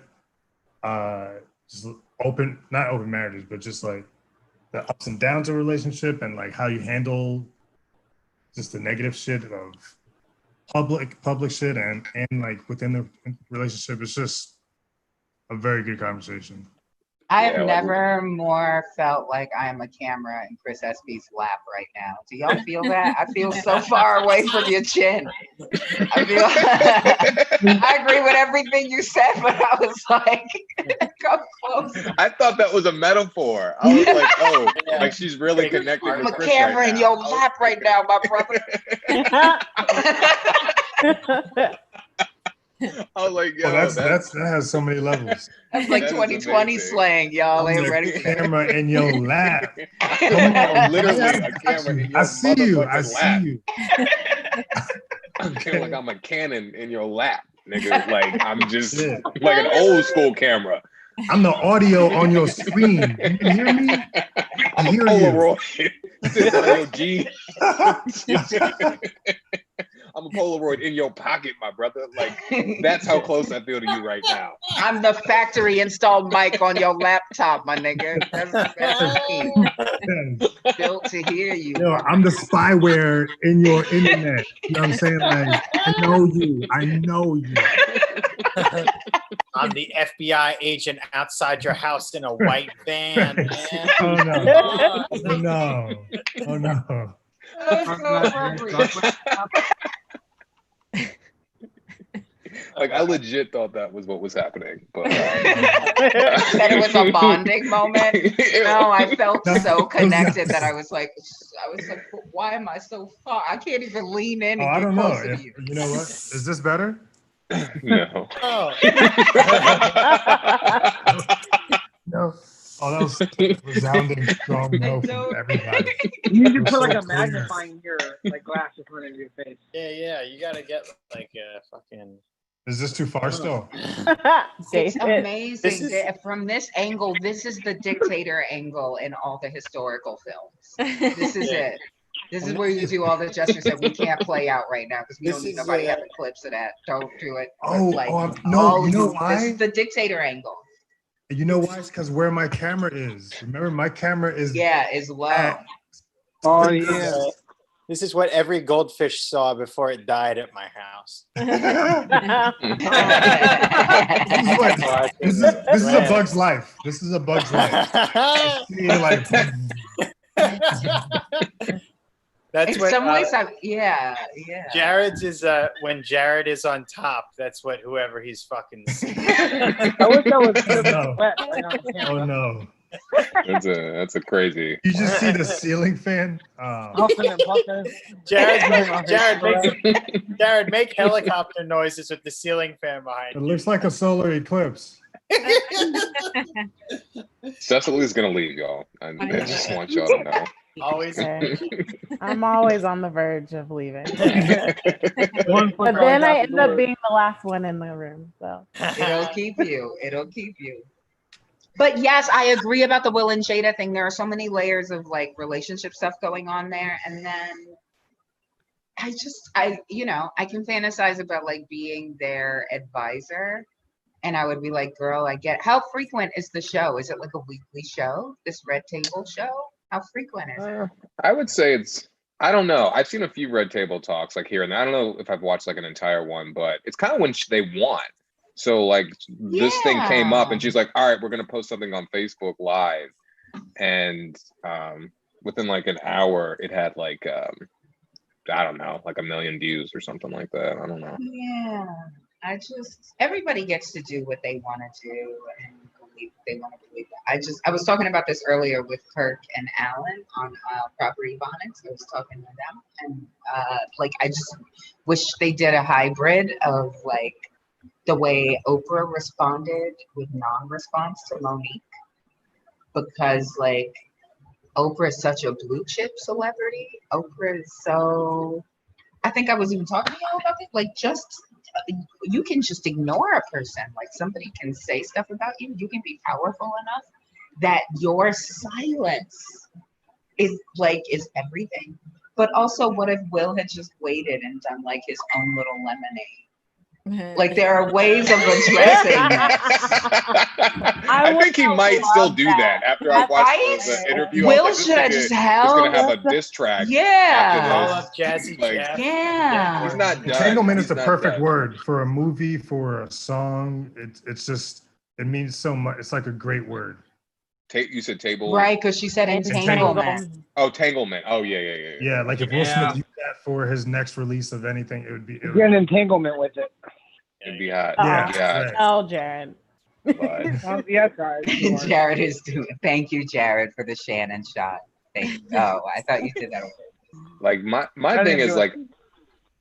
just not open marriages, but just like the ups and downs of a relationship and like how you handle just the negative shit of public shit and like within the relationship. It's just a very good conversation. I have never more felt like I am a camera in Chris Espy's lap right now. Do y'all feel that? I feel so far away from your chin. I feel I agree with everything you said, but I was like, come close. I thought that was a metaphor. I was like, oh, like she's really connecting I'm with a Chris camera right in now. your lap right now, my brother. I was like, yo, that has so many levels. That's like 2020 slang, y'all ain't ready for that. Camera in your lap. Literally a camera in your I see you. motherfucking I lap. see you. I'm feeling like I'm a cannon in your lap, nigga. Like I'm just like an old school camera. I'm the audio on your screen. You hear me? I'm a Polaroid. Sitting on your G. I'm a Polaroid in your pocket, my brother. Like that's how close I feel to you right now. I'm the factory installed mic on your laptop, my nigga. That's me. Built to hear you. Yo, I'm the spyware in your internet. You know what I'm saying? Like, I know you. I'm the FBI agent outside your house in a white van, man. Oh no! Oh no! Oh no! Like I legit thought that was what was happening, but that it was a bonding moment. No, I felt so connected that I was like, why am I so far? I can't even lean in and I get don't know. close to you. You know what? Is this better? No. Oh. No. Oh, that was resounding strong no from everybody. You need to put so like a clear. magnifying mirror, like glass in front of your face. Yeah, you gotta get like a fucking. Is this too far still? It's amazing. From this angle, this is the dictator angle in all the historical films. This is it. This is where you do all the gestures that we can't play out right now because we don't need nobody having clips of that. Don't do it. No, you know why? This is the dictator angle. You know why? It's because where my camera is. Remember, my camera is is low. Oh yeah. This is what every goldfish saw before it died at my house. This is a bug's life. This is a bug's life. That's in what, some ways, yeah. Jarrod's is when Jarrod is on top. That's what whoever he's fucking. I wish I was wet. Oh no. That's a crazy. You just see the ceiling fan. Jarrod, make helicopter noises with the ceiling fan behind It you. looks like a solar eclipse. Cecily's gonna leave, y'all. I just want y'all to know. Always. I'm always on the verge of leaving. But then I end up being the last one in the room. So it'll keep you. But yes, I agree about the Will and Jada thing. There are so many layers of like relationship stuff going on there. And then I can fantasize about like being their advisor. And I would be like, girl, how frequent is the show? Is it like a weekly show? This Red Table show? How frequent is it? I would say I don't know. I've seen a few Red Table talks like here and there. I don't know if I've watched like an entire one, but it's kind of when they want. So like this thing came up and she's like, all right, we're going to post something on Facebook Live. And within like an hour, it had like, I don't know, like 1 million views or something like that. I don't know. Yeah. Everybody gets to do what they want to do and believe they want to believe that. I was talking about this earlier with Kirk and Alan on Proper Ebonics. I was talking to them and I just wish they did a hybrid of like the way Oprah responded with non-response to Monique, because like Oprah is such a blue chip celebrity. Oprah is so, I think I was even talking to y'all about it, like you can just ignore a person. Like somebody can say stuff about you. You can be powerful enough that your silence is everything. But also, what if Will had just waited and done like his own little lemonade? Like there are ways of addressing that. I think he might still do that after I watched the interview. Will should have just held. He's gonna have a diss track. Yeah. Jazzy Jeff. Yeah. He's not done. Entanglement is the perfect word for a movie, for a song. It's just, it means so much. It's like a great word. You said table, right? Because she said entanglement. Oh, tanglement. Oh, yeah. Yeah, like if Will Smith used that for his next release of anything, it would be. Get an entanglement with it. It'd be hot. Yeah. Oh, Jarrod. Yes, guys. Jarrod is doing. Thank you, Jarrod, for the Shannon shot. Thank you. Oh, I thought you did that already. Like my thing is like,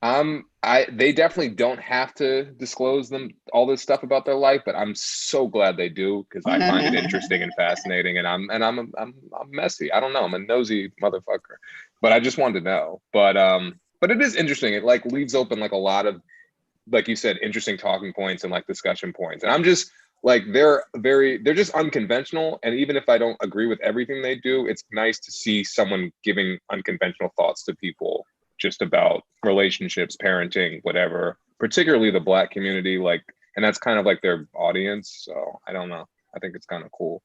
they definitely don't have to disclose all this stuff about their life, but I'm so glad they do because I find it interesting and fascinating, and I'm messy. I don't know. I'm a nosy motherfucker, but I just wanted to know. But it is interesting. It like leaves open like a lot of, like you said, interesting talking points and like discussion points. And I'm just like, they're just unconventional. And even if I don't agree with everything they do, it's nice to see someone giving unconventional thoughts to people just about relationships, parenting, whatever, particularly the Black community, like, and that's kind of like their audience. So I don't know. I think it's kind of cool.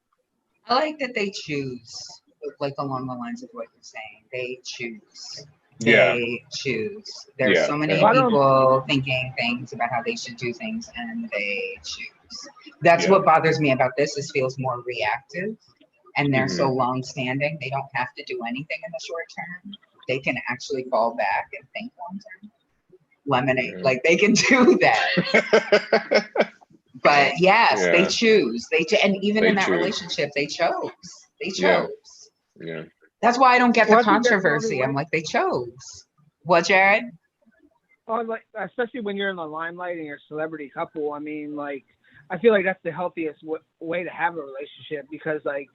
I like that they choose, like along the lines of what you're saying, they choose. They choose. There's so many people thinking things about how they should do things, and they choose. That's what bothers me about this. This feels more reactive, and they're so long-standing. They don't have to do anything in the short term. They can actually fall back and think long term. Lemonade, like they can do that. But yes, they choose. And even in that relationship, they chose. They chose. Yeah. That's why I don't get the controversy. I'm like, they chose. What, Jarrod? Oh, like especially when you're in the limelight and you're a celebrity couple. I mean, like, I feel like that's the healthiest way to have a relationship, because like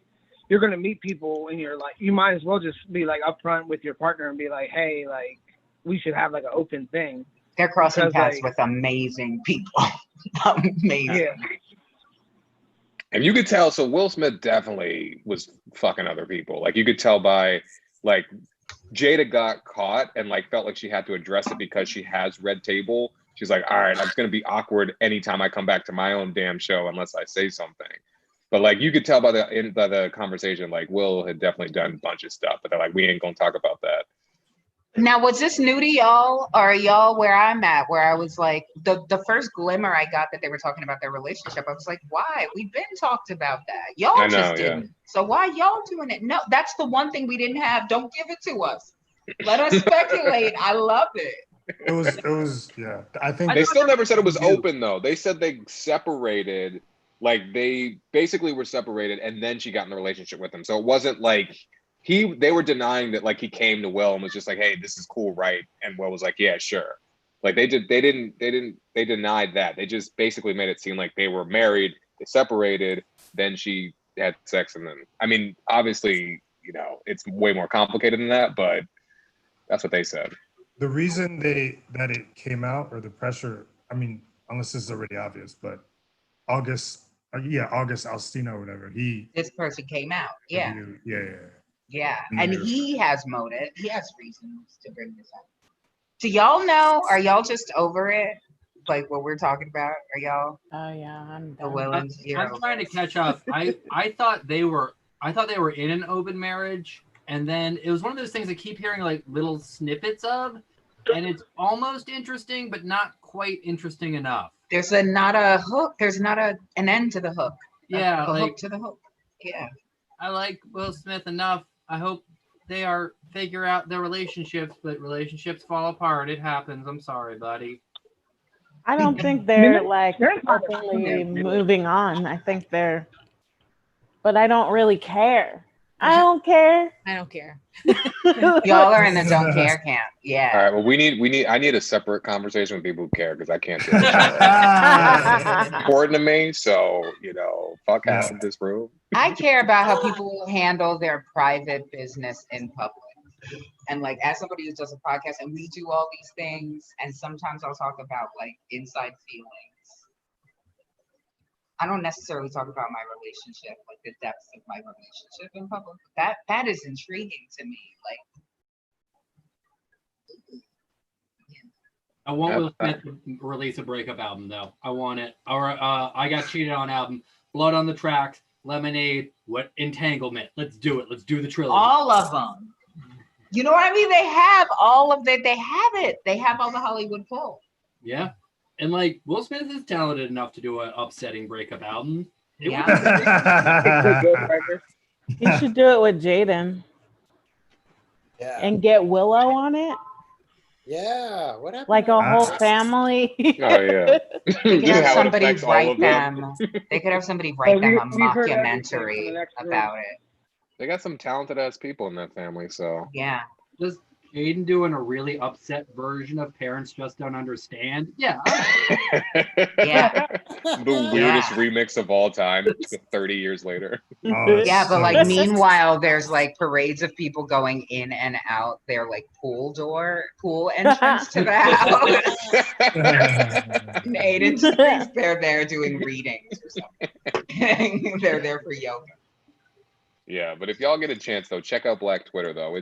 you're gonna meet people and you're like, you might as well just be like upfront with your partner and be like, hey, like we should have like an open thing. They're crossing paths with amazing people. Amazing. Yeah. And you could tell, so Will Smith definitely was fucking other people. Like you could tell by, like, Jada got caught and like felt like she had to address it because she has red table. She's like, all right, I'm gonna be awkward anytime I come back to my own damn show unless I say something. But like you could tell by the conversation, like Will had definitely done a bunch of stuff, but they're like, we ain't gonna talk about that. Now, was this new to y'all, or y'all where I'm at, where I was like, the first glimmer I got that they were talking about their relationship, I was like, why? We've been talked about that. Y'all just didn't. So why y'all doing it? No, that's the one thing we didn't have. Don't give it to us. Let us speculate. I love it. It was, yeah. I think they still never said it was open though. They said they separated, like they basically were separated, and then she got in the relationship with him. So it wasn't like they were denying that, like he came to Will and was just like, hey, this is cool, right? And Will was like, yeah, sure. Like they denied that. They just basically made it seem like they were married, they separated, then she had sex, and then, I mean, obviously, you know, it's way more complicated than that, but that's what they said. The reason that it came out, or the pressure, I mean, unless this is already obvious, but August Alsina or whatever, this person came out. Yeah. Yeah. And he has motive. He has reasons to bring this up. Do y'all know? Are y'all just over it? Like what we're talking about? Are y'all? Oh yeah, I'm done. I'm trying to catch up. I thought they were in an open marriage, and then it was one of those things I keep hearing like little snippets of, and it's almost interesting, but not quite interesting enough. There's not a hook. There's not an end to the hook. Yeah, a like, hook to the hook. Yeah. I like Will Smith enough. I hope they figure out their relationships, but relationships fall apart. It happens. I'm sorry, buddy. I don't think they're like openly moving on. I think but I don't really care. I don't care. I don't care. Y'all are in the don't care camp. Yeah. All right. Well, I need a separate conversation with people who care, because I can't do it. It's important to me. So, you know, fuck half of this room. I care about how people handle their private business in public. And like, as somebody who does a podcast and we do all these things, and sometimes I'll talk about like inside feelings. I don't necessarily talk about my relationship, like the depths of my relationship in public. That is intriguing to me. Like, I want Will Smith to release a breakup album, though. I want it. Or I Got Cheated On album, Blood on the Tracks, Lemonade, Entanglement. Let's do it. Let's do the trilogy. All of them. You know what I mean? They have all of that. They have it. They have all the Hollywood pull. Yeah. And like, Will Smith is talented enough to do an upsetting breakup album. He should do it with Jaden. Yeah. And get Willow on it. Yeah. What happened? Like a whole family. Oh yeah. They could have somebody write them. They could have somebody write them a mockumentary about it. They got some talented ass people in that family, so yeah. Just Aiden doing a really upset version of Parents Just Don't Understand. Yeah. Yeah. The weirdest remix of all time, 30 years later. Yeah, but like meanwhile, there's like parades of people going in and out their like pool entrance to the house. And Aiden's they're there doing readings or something. They're there for yoga. Yeah, but if y'all get a chance though, check out Black Twitter though.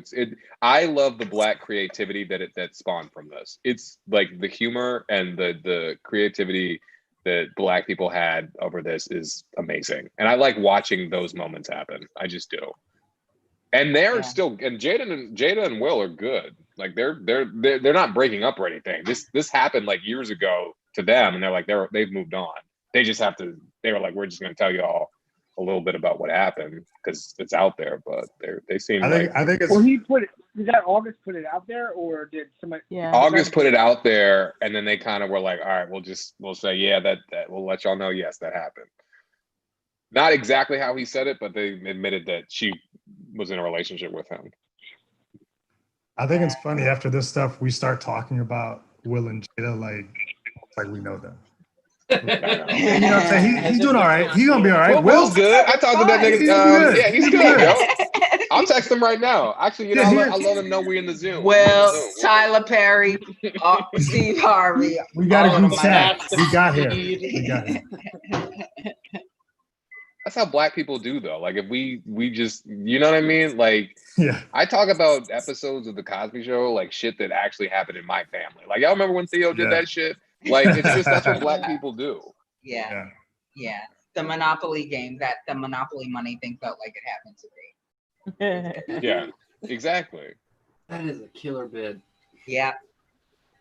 I love the Black creativity that spawned from this. It's like the humor and the creativity that Black people had over this is amazing. And I like watching those moments happen. I just do. And they're still, and Jada and Will are good. Like they're not breaking up or anything. This happened like years ago to them, and they're like they've moved on. They just have to. They were like, we're just going to tell you all a little bit about what happened because it's out there. But they seem I think it's. Well, he put it. Did that August put it out there, or did somebody? Yeah. August put it out there, and then they kind of were like, all right, we'll say, yeah, that we'll let y'all know. Yes, that happened. Not exactly how he said it, but they admitted that she was in a relationship with him. I think it's funny after this stuff, we start talking about Will and Jada like we know them. You know what I'm saying? He's doing all right. He's gonna be all right. Will's good. I talked to that nigga. Yeah, he's good, yo. I'll text him right now. Actually, I'll let him know we're in the Zoom. Will, Tyler Perry, Steve Harvey. We got a group chat. We got here. That's how Black people do, though. Like, if we just, you know what I mean? Like, yeah. I talk about episodes of The Cosby Show, like shit that actually happened in my family. Like, y'all remember when Theo did that shit? Like, it's just, that's what Black people do. Yeah. The Monopoly game, the Monopoly money thing felt like it happened to me. Yeah, exactly. That is a killer bit. Yeah.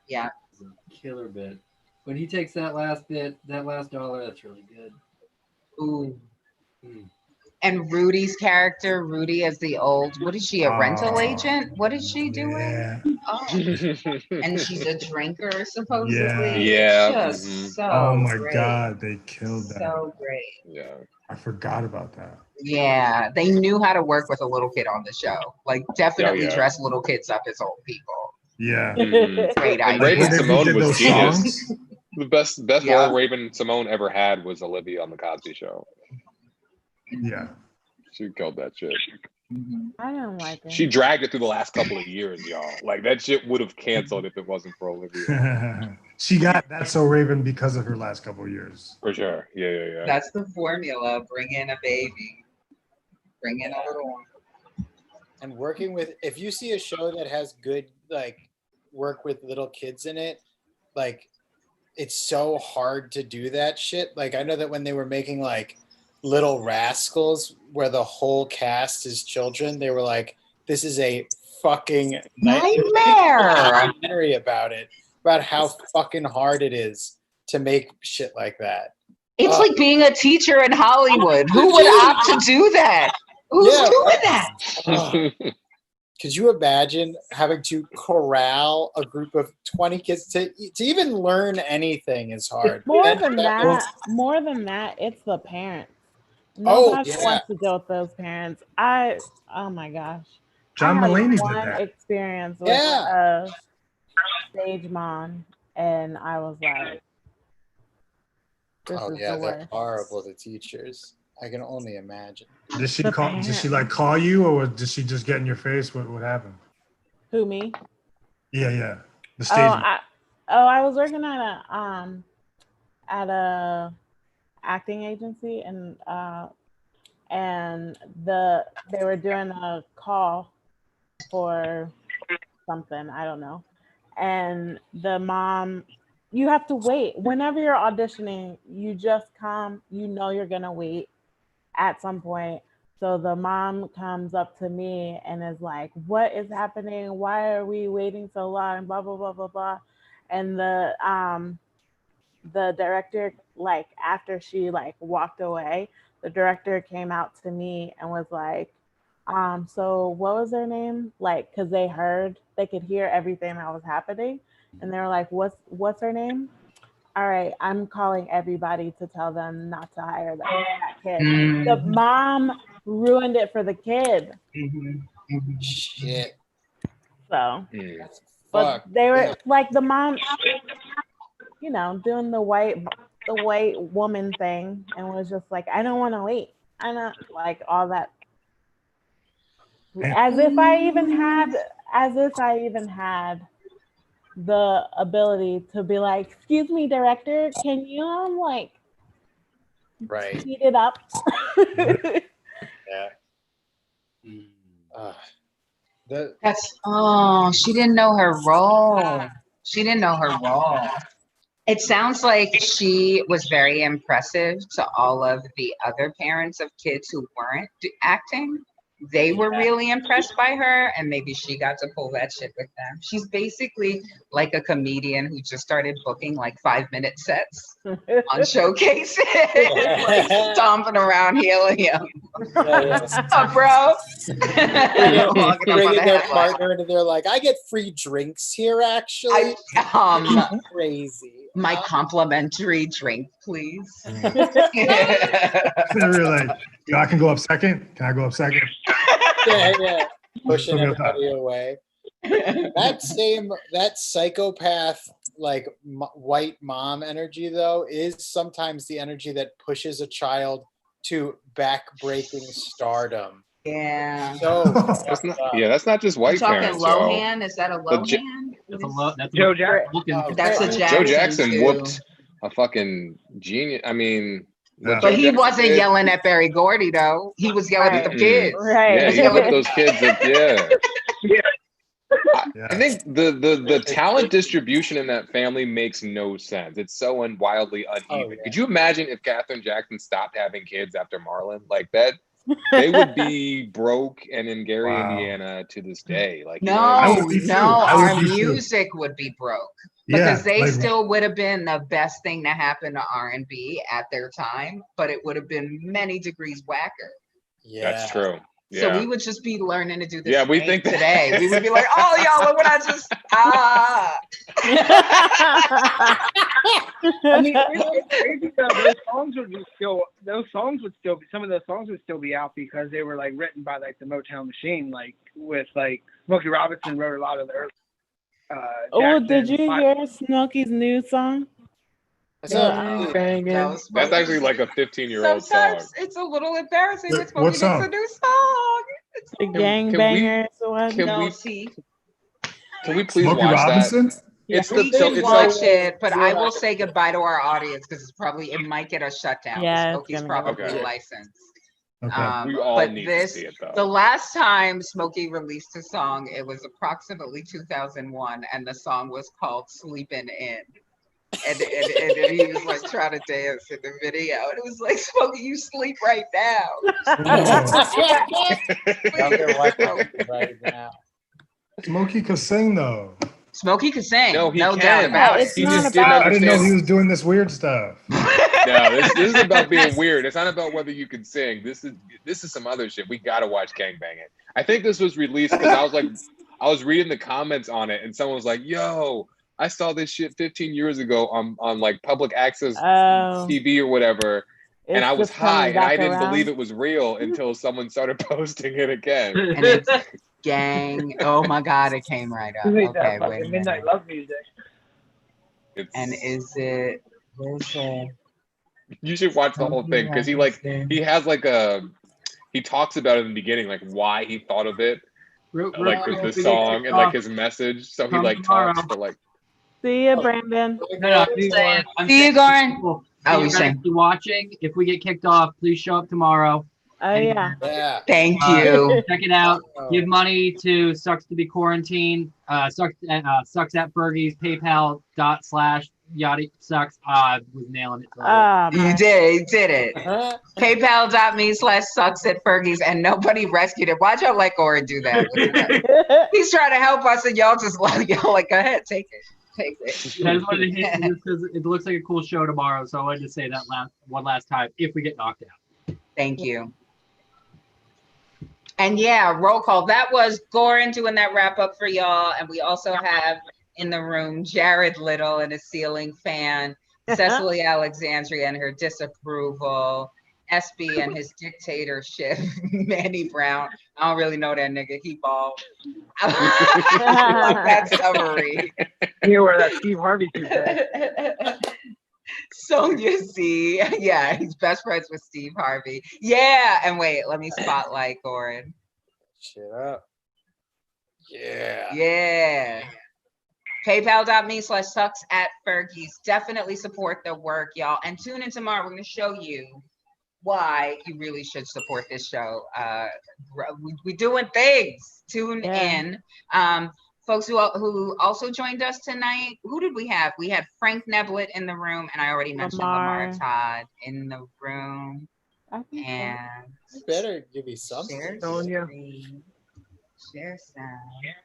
It's a killer bit. When he takes that last bit, that last dollar, that's really good. Ooh. And Rudy's character, Rudy as the old, what is she, a rental agent? What is she doing? Yeah. Oh. And she's a drinker, supposedly. Yeah. So oh my great. God, they killed that. So great. Yeah. I forgot about that. Yeah, they knew how to work with a little kid on the show. Like, definitely dress little kids up as old people. Yeah. Great idea. Raven-Symoné was genius. Songs? The best role Raven-Symoné ever had was Olivia on The Cosby Show. Yeah. She killed that shit. I don't like it. She dragged it through the last couple of years, y'all. Like, that shit would have canceled if it wasn't for Olivia. She got That's So Raven because of her last couple of years. For sure. Yeah. That's the formula. Bring in a baby. Bring in a little one. And working with, if you see a show that has good, like, work with little kids in it, like, it's so hard to do that shit. Like, I know that when they were making, like, Little Rascals, where the whole cast is children, they were like, this is a fucking nightmare. About how fucking hard it is to make shit like that. It's like being a teacher in Hollywood. Who would opt to do that? Who's doing that? Could you imagine having to corral a group of 20 kids to even learn anything is hard. More than that, it's the parents. Nobody wants to deal with those parents. Oh my gosh. John Mulaney did one that. experience with a stage mom, and I was like, this is the worst. They're horrible to teachers. I can only imagine. Did she call you, or did she just get in your face? What happened? Who, me? Yeah. The stage. I was working at a acting agency, and they were doing a call for something, I don't know. And the mom, you have to wait. Whenever you're auditioning, you just come, you know you're gonna wait at some point. So the mom comes up to me and is like, what is happening? Why are we waiting so long? Blah, blah, blah, blah, blah. And the director, like, after she like walked away, the director came out to me and was like, so what was her name? Like, cause they could hear everything that was happening. And they were like, what's her name? All right, I'm calling everybody to tell them not to hire that kid. The mom ruined it for the kid. Shit. So, but they were like, the mom, you know, doing the white woman thing, and was just like, I don't want to wait. I don't like all that. As if I even had the ability to be like, excuse me, director, can you like speed it up? She didn't know her role. It sounds like she was very impressive to all of the other parents of kids who weren't acting, they were really impressed by her, and maybe she got to pull that shit with them. She's basically like a comedian who just started booking like 5-minute sets on showcases, like stomping around helium. Bro. Bringing their partner into their like, I get free drinks here, actually. Crazy. My complimentary drink, please. They were like, yo, I can go up second. Can I go up second? Yeah. Pushing everybody away. That psychopath, like white mom energy, though, is sometimes the energy that pushes a child to back-breaking stardom. Yeah. So that's not just white parents. Lohan? Is that a Lohan? That's Joe Jackson. That's a Jackson. Joe Jackson too. whooped a fucking genius. I mean, but he wasn't yelling at Berry Gordy though. He was yelling at the kids. Right. Yeah, he yelled at those kids. I think the talent distribution in that family makes no sense. It's so wildly uneven. Could you imagine if Katherine Jackson stopped having kids after Marlon? Like that, they would be broke and in Gary, Indiana to this day. Like our music would be broke. Because they still would have been the best thing to happen to R&B at their time, but it would have been many degrees whacker. Yeah, that's true. Yeah. So we would just be learning to do this. Yeah, we think today. We would be like, "Oh, y'all, look what I just I mean, it's crazy though. Some of those songs would still be out because they were like written by like the Motown Machine, like with like Smokey Robinson wrote a lot of the early. Did you hear Smokey's new song? That's actually like a 15-year-old song. Sometimes it's a little embarrassing when Smokey makes a new song. The gangbangers. Can we please Smokey watch Robinson? that? It's watch it, but I will say goodbye to our audience because it might get us shut down. Yeah, Smokey's probably licensed. Okay. We all need to see it though. The last time Smokey released a song, it was approximately 2001, and the song was called "Sleeping In." And he was like trying to dance in the video, and it was like, Smokey, you sleep right now. Right now. Smokey could sing though. Smokey could sing. No, he doubt can. about it. He just didn't understand. I didn't know he was doing this weird stuff. No, this is about being weird. It's not about whether you can sing. This is some other shit. We gotta watch Gangbang It. I think this was released because I was reading the comments on it, and someone was like, "Yo, I saw this shit 15 years ago on like public access TV or whatever, and I was high, and I didn't believe it was real until someone started posting it again." And it's gang. Oh my God, it came right up. Okay, wait. Midnight Love Music. And is it? Where's it? You should watch the whole thing because he has like he talks about it in the beginning, like why he thought of it, like with the song and like his message. So he like talks for like. See you, Brandon. See you, Gorin. Oh, you guys be watching. If we get kicked off, please show up tomorrow. Oh yeah. Thank you. Check it out. Give money to Sucks to Be Quarantined. Sucks at Fergie's PayPal./Yachty Sucks. I was nailing it. You did it. PayPal.me/Sucks at Fergie's, and nobody rescued it. Why'd y'all let Gorin do that? He's trying to help us, and y'all just like go ahead, take it. I just wanted to hit this because it looks like a cool show tomorrow, so I wanted to say that one last time if we get knocked out. Thank you. And yeah, roll call. That was Gorin doing that wrap up for y'all, and we also have in the room Jarrod Little and his ceiling fan, Cecily Alexandria and her disapproval, SB and his dictatorship, Manny Brown. I don't really know that nigga. He bald. I like that summary. You wear that Steve Harvey t-shirt. Sonia Z. Yeah, he's best friends with Steve Harvey. Yeah, and wait, let me spotlight Gorin. Shit up. Yeah. Yeah. PayPal.me/Sucks at Fergie's. Definitely support the work, y'all. And tune in tomorrow. We're going to show you why you really should support this show. We're doing things. Tune in. Folks who also joined us tonight, who did we have? We had Frank Neblett in the room, and I already mentioned Lamarr Todd in the room. And you better give me something. Share Sonia. screen, share sound,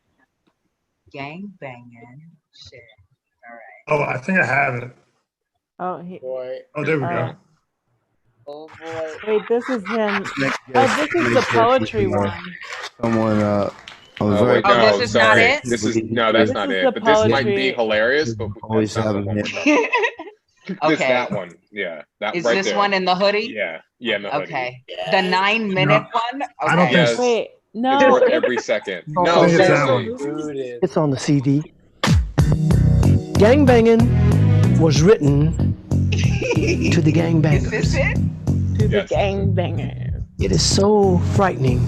gang banging, share. All right. Oh, I think I have it. Oh, Boy. Oh, there we go. Oh boy. Wait, this is him. Oh, this is the poetry one. Someone, Oh wait, no, this is not sorry. it? This is no, that's This not is it. the But this might be poetry. hilarious. But always that's not having the it. one. It's Okay. that one. Yeah, that Is right this there. one in the hoodie? Yeah, in the hoodie. Okay. The 9-minute one? Okay. I don't think Yes. Wait, It's no. worth every second. I No, think it's that seriously. one. Booted. It's on the CD. Gangbanging was written to the Is gangbangers. this it? To the Yes. gangbangers. It is so frightening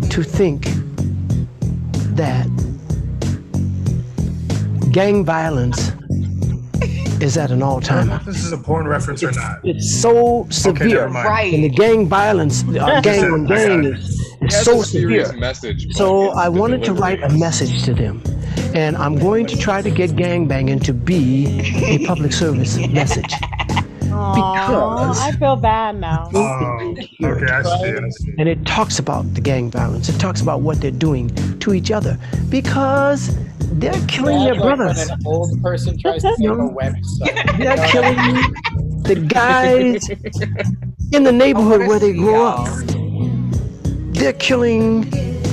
to think that gang violence is at an I don't know all-time if this is a porn reference or not. It's so Okay, severe. never mind. And the Right. gang violence, gang on I got gang it. is It has so a serious severe. message. but So it's I the wanted to delivery. write a message to them. And I'm going to try to get gangbanging to be a public service message. Aww, I feel bad now. Oh, okay, I see. And it talks about the gang violence. It talks about what they're doing to each other because they're killing their That's like brothers. when an old person tries to make a website. They're killing the guys in the neighborhood where they grow up. They're killing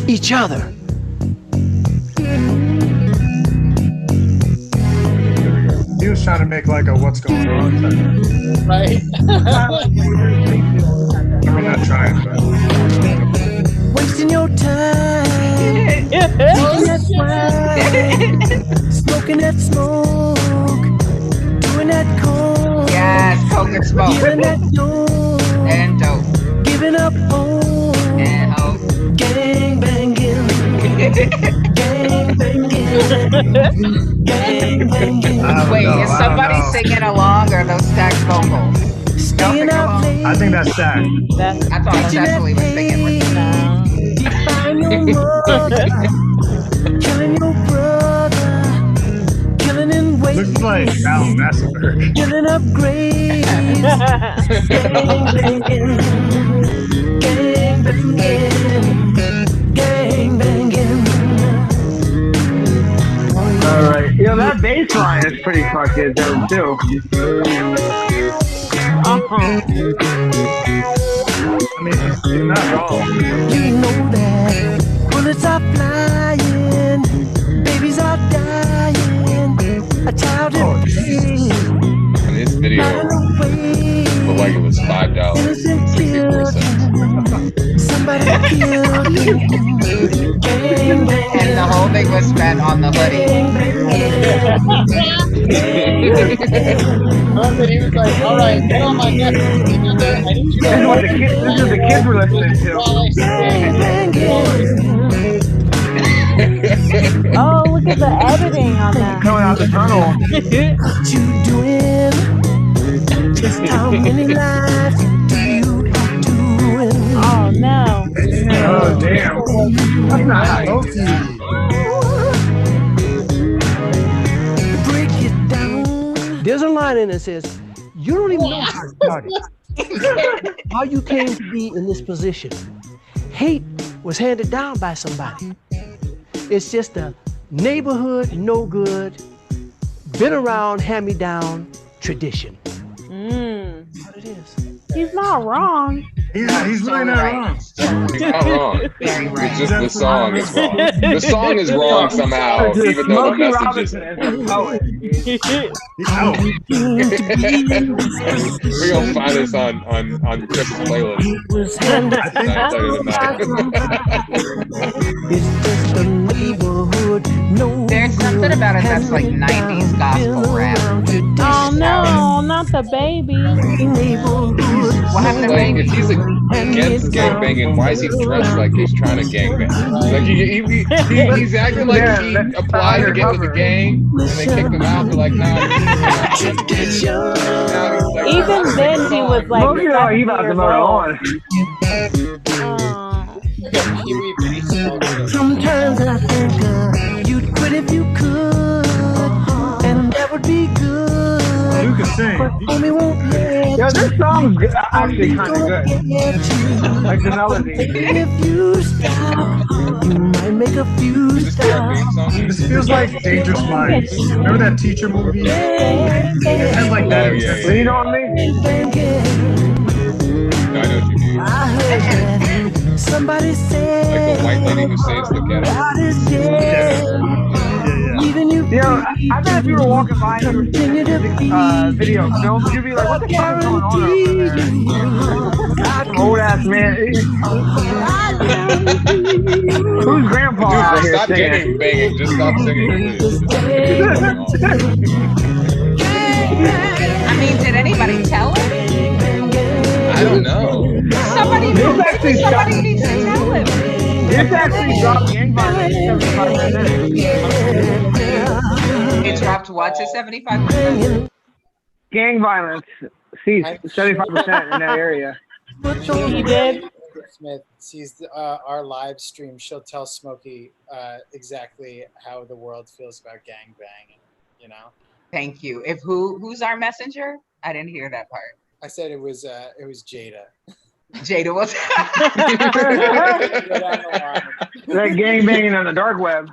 each other. He was trying to make like a what's going on type of- Right? I mean, not trying, but Wasting your time. Drinking that wine. Smoking that smoke. Doing that coke. Yes, coke and smoke. Giving that dope. And dope. Giving up hope. And hope. Gang banging. Gang banging. Gang banging. Wait, is somebody singing along or those stacked vocals? Staying out late. I think that's that. I thought Cecily was singing with them. Define your mother. Killing your brother. Killing in ways. Looks like Al Massacre. Killing up graves. Gang banging. Gang banging. Gang banging. All right. You know, that bass line is pretty fucking dope, too. I mean, you're not wrong. You know that bullets are flying, babies are dying, a child is dying. And this video looked like it was $5.64. Somebody killed you. And the whole thing was spent on the hoodie. He was like, all right, get on my neck. I need you to This is what the kids were listening to. Oh, look at the editing on that. Coming out the tunnel. What you doing? Just how many lives do you have doing? Oh no. Oh, damn. That's not how you do that. Break it down. There's a line in it that says, you don't even know how it started. How you came to be in this position. Hate was handed down by somebody. It's just a neighborhood, no good, been around, hand-me-down tradition. Mm. What it is. He's not wrong. He's really not wrong. He's not wrong. Very right. It's just the song is wrong. The song is wrong somehow, even though the message is. He's out. We're gonna find this on Chris's playlist. It's just a neighborhood, no. There's something about it that's like 90s gospel rap. Oh no, not the baby. What happened to Like, baby? if he's against gangbanging, why is he dressed like he's trying to gangbang? Like he's acting like he applied to get with the gang, and they kicked him out. They're like, nah. Even then, he was like, Look at how he about to move on. Sometimes I think you'd quit if you could, and that would be good. You can sing. But homie won't let Yo, this song's actually kind of good. Like the melody. This feels like Dangerous Minds. Remember that teacher movie? It had like that. You know what I mean? No, I know what you mean. Somebody said, like the white lady who saves the ghetto. Yo, I bet if you were walking by and you were seeing this video film, you'd be like, what the fuck is going on over there? Old ass man. Who's grandpa out Dude, here stop singing? banging. Just stop singing, please. I mean, did anybody tell him? I don't know. Somebody needs to tell him. This actually dropped gang violence 75%. It dropped what to 75%? Gang violence ceased 75% in that area. He did. Smith sees our live stream. She'll tell Smokey exactly how the world feels about gang banging. You know. Thank you. Who's our messenger? I didn't hear that part. I said it was Jada. Jada was that gang banging on the dark web.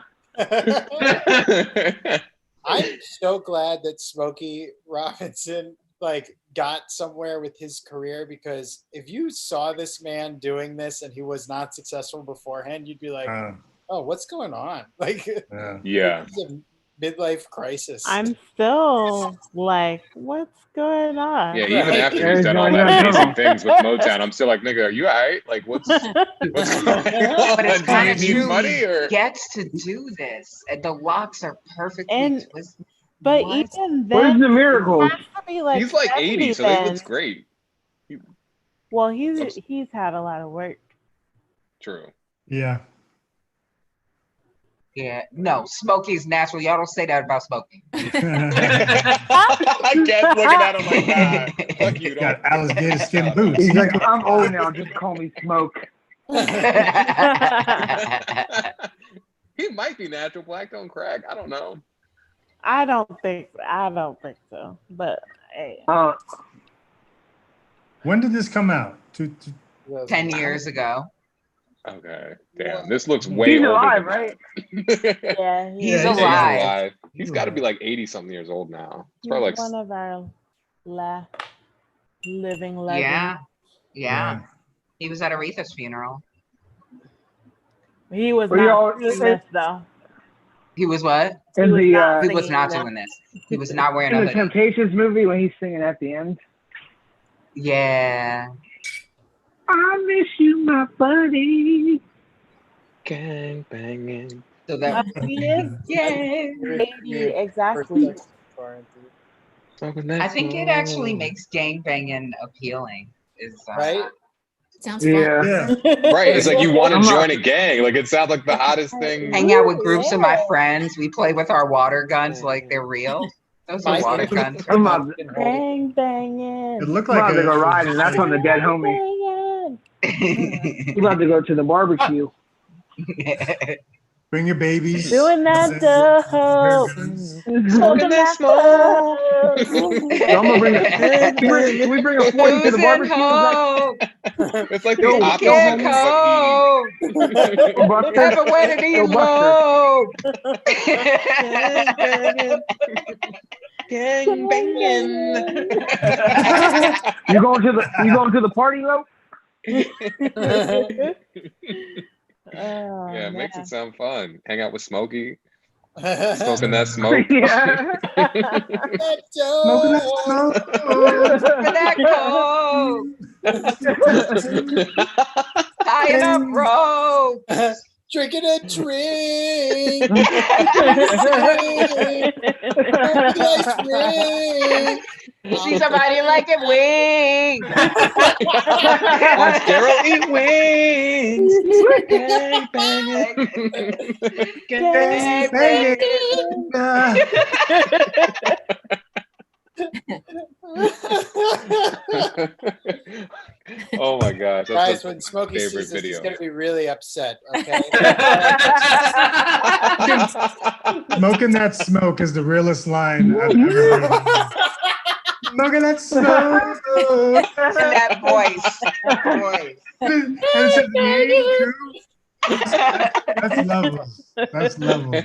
I'm so glad that Smokey Robinson got somewhere with his career, because if you saw this man doing this and he was not successful beforehand, you'd be like, oh, what's going on? Yeah. It's a midlife crisis. I'm still like, what's going on? Yeah, even after he's done all that amazing things with Motown, I'm still like, nigga, are you all right? Like, what's going on? But it's kind of true. Money, or? He gets to do this. The locks are perfectly twisted. But even then, where's the miracle? He's like 80, so he looks great. Well, he's had a lot of work. True. Yeah. Yeah, no, Smokey's natural. Y'all don't say that about Smokey. I kept looking at him like, nah, fuck you. Got alligator skin boots. He's like, I'm old now. Just call me Smoke. He might be natural. Black don't crack. I don't know. I don't think so. But hey. When did this come out? 10 years ago. Okay. Damn. This looks way older. He's alive, right? Yeah, he's alive. He's got to be like 80-something years old now. It's probably like one of our last living legends. Yeah. He was at Aretha's funeral. He was not doing this, though. He was what? He was not doing this. He was not wearing a hoodie. In the Temptations movie when he's singing at the end. Yeah. I miss you, my buddy. Gang banging. So that exactly. I think it actually makes gang banging appealing. Right? Sounds fun. Yeah. Right. It's like you want to join a gang. Like it sounds like the hottest thing. Hang out with groups of my friends. We play with our water guns like they're real. Those are water guns. Bang banging. It looked I'm like about to go ride, and that's on the dead homie. We're about to go to the barbecue. Bring your babies. Doing that dope. Smoking that smoke. I'm gonna bring can we bring a 40 to the barbecue? It's like the opposite. Never went to these low. Gang banging. You going to the party, Lo? Yeah, it makes it sound fun. Hang out with Smokey. Smoking that smoke. Yeah. Smoking that coke. Tying up ropes. Drinking a drink. See somebody like it wings. Watch Daryl eat wings. Gang Oh my gosh. Guys, when Smokey sees this, he's going to be really upset, okay? Smoking that smoke is the realest line I've ever heard. Look at that snow. That voice. And it's his name too. That's levels. That's levels.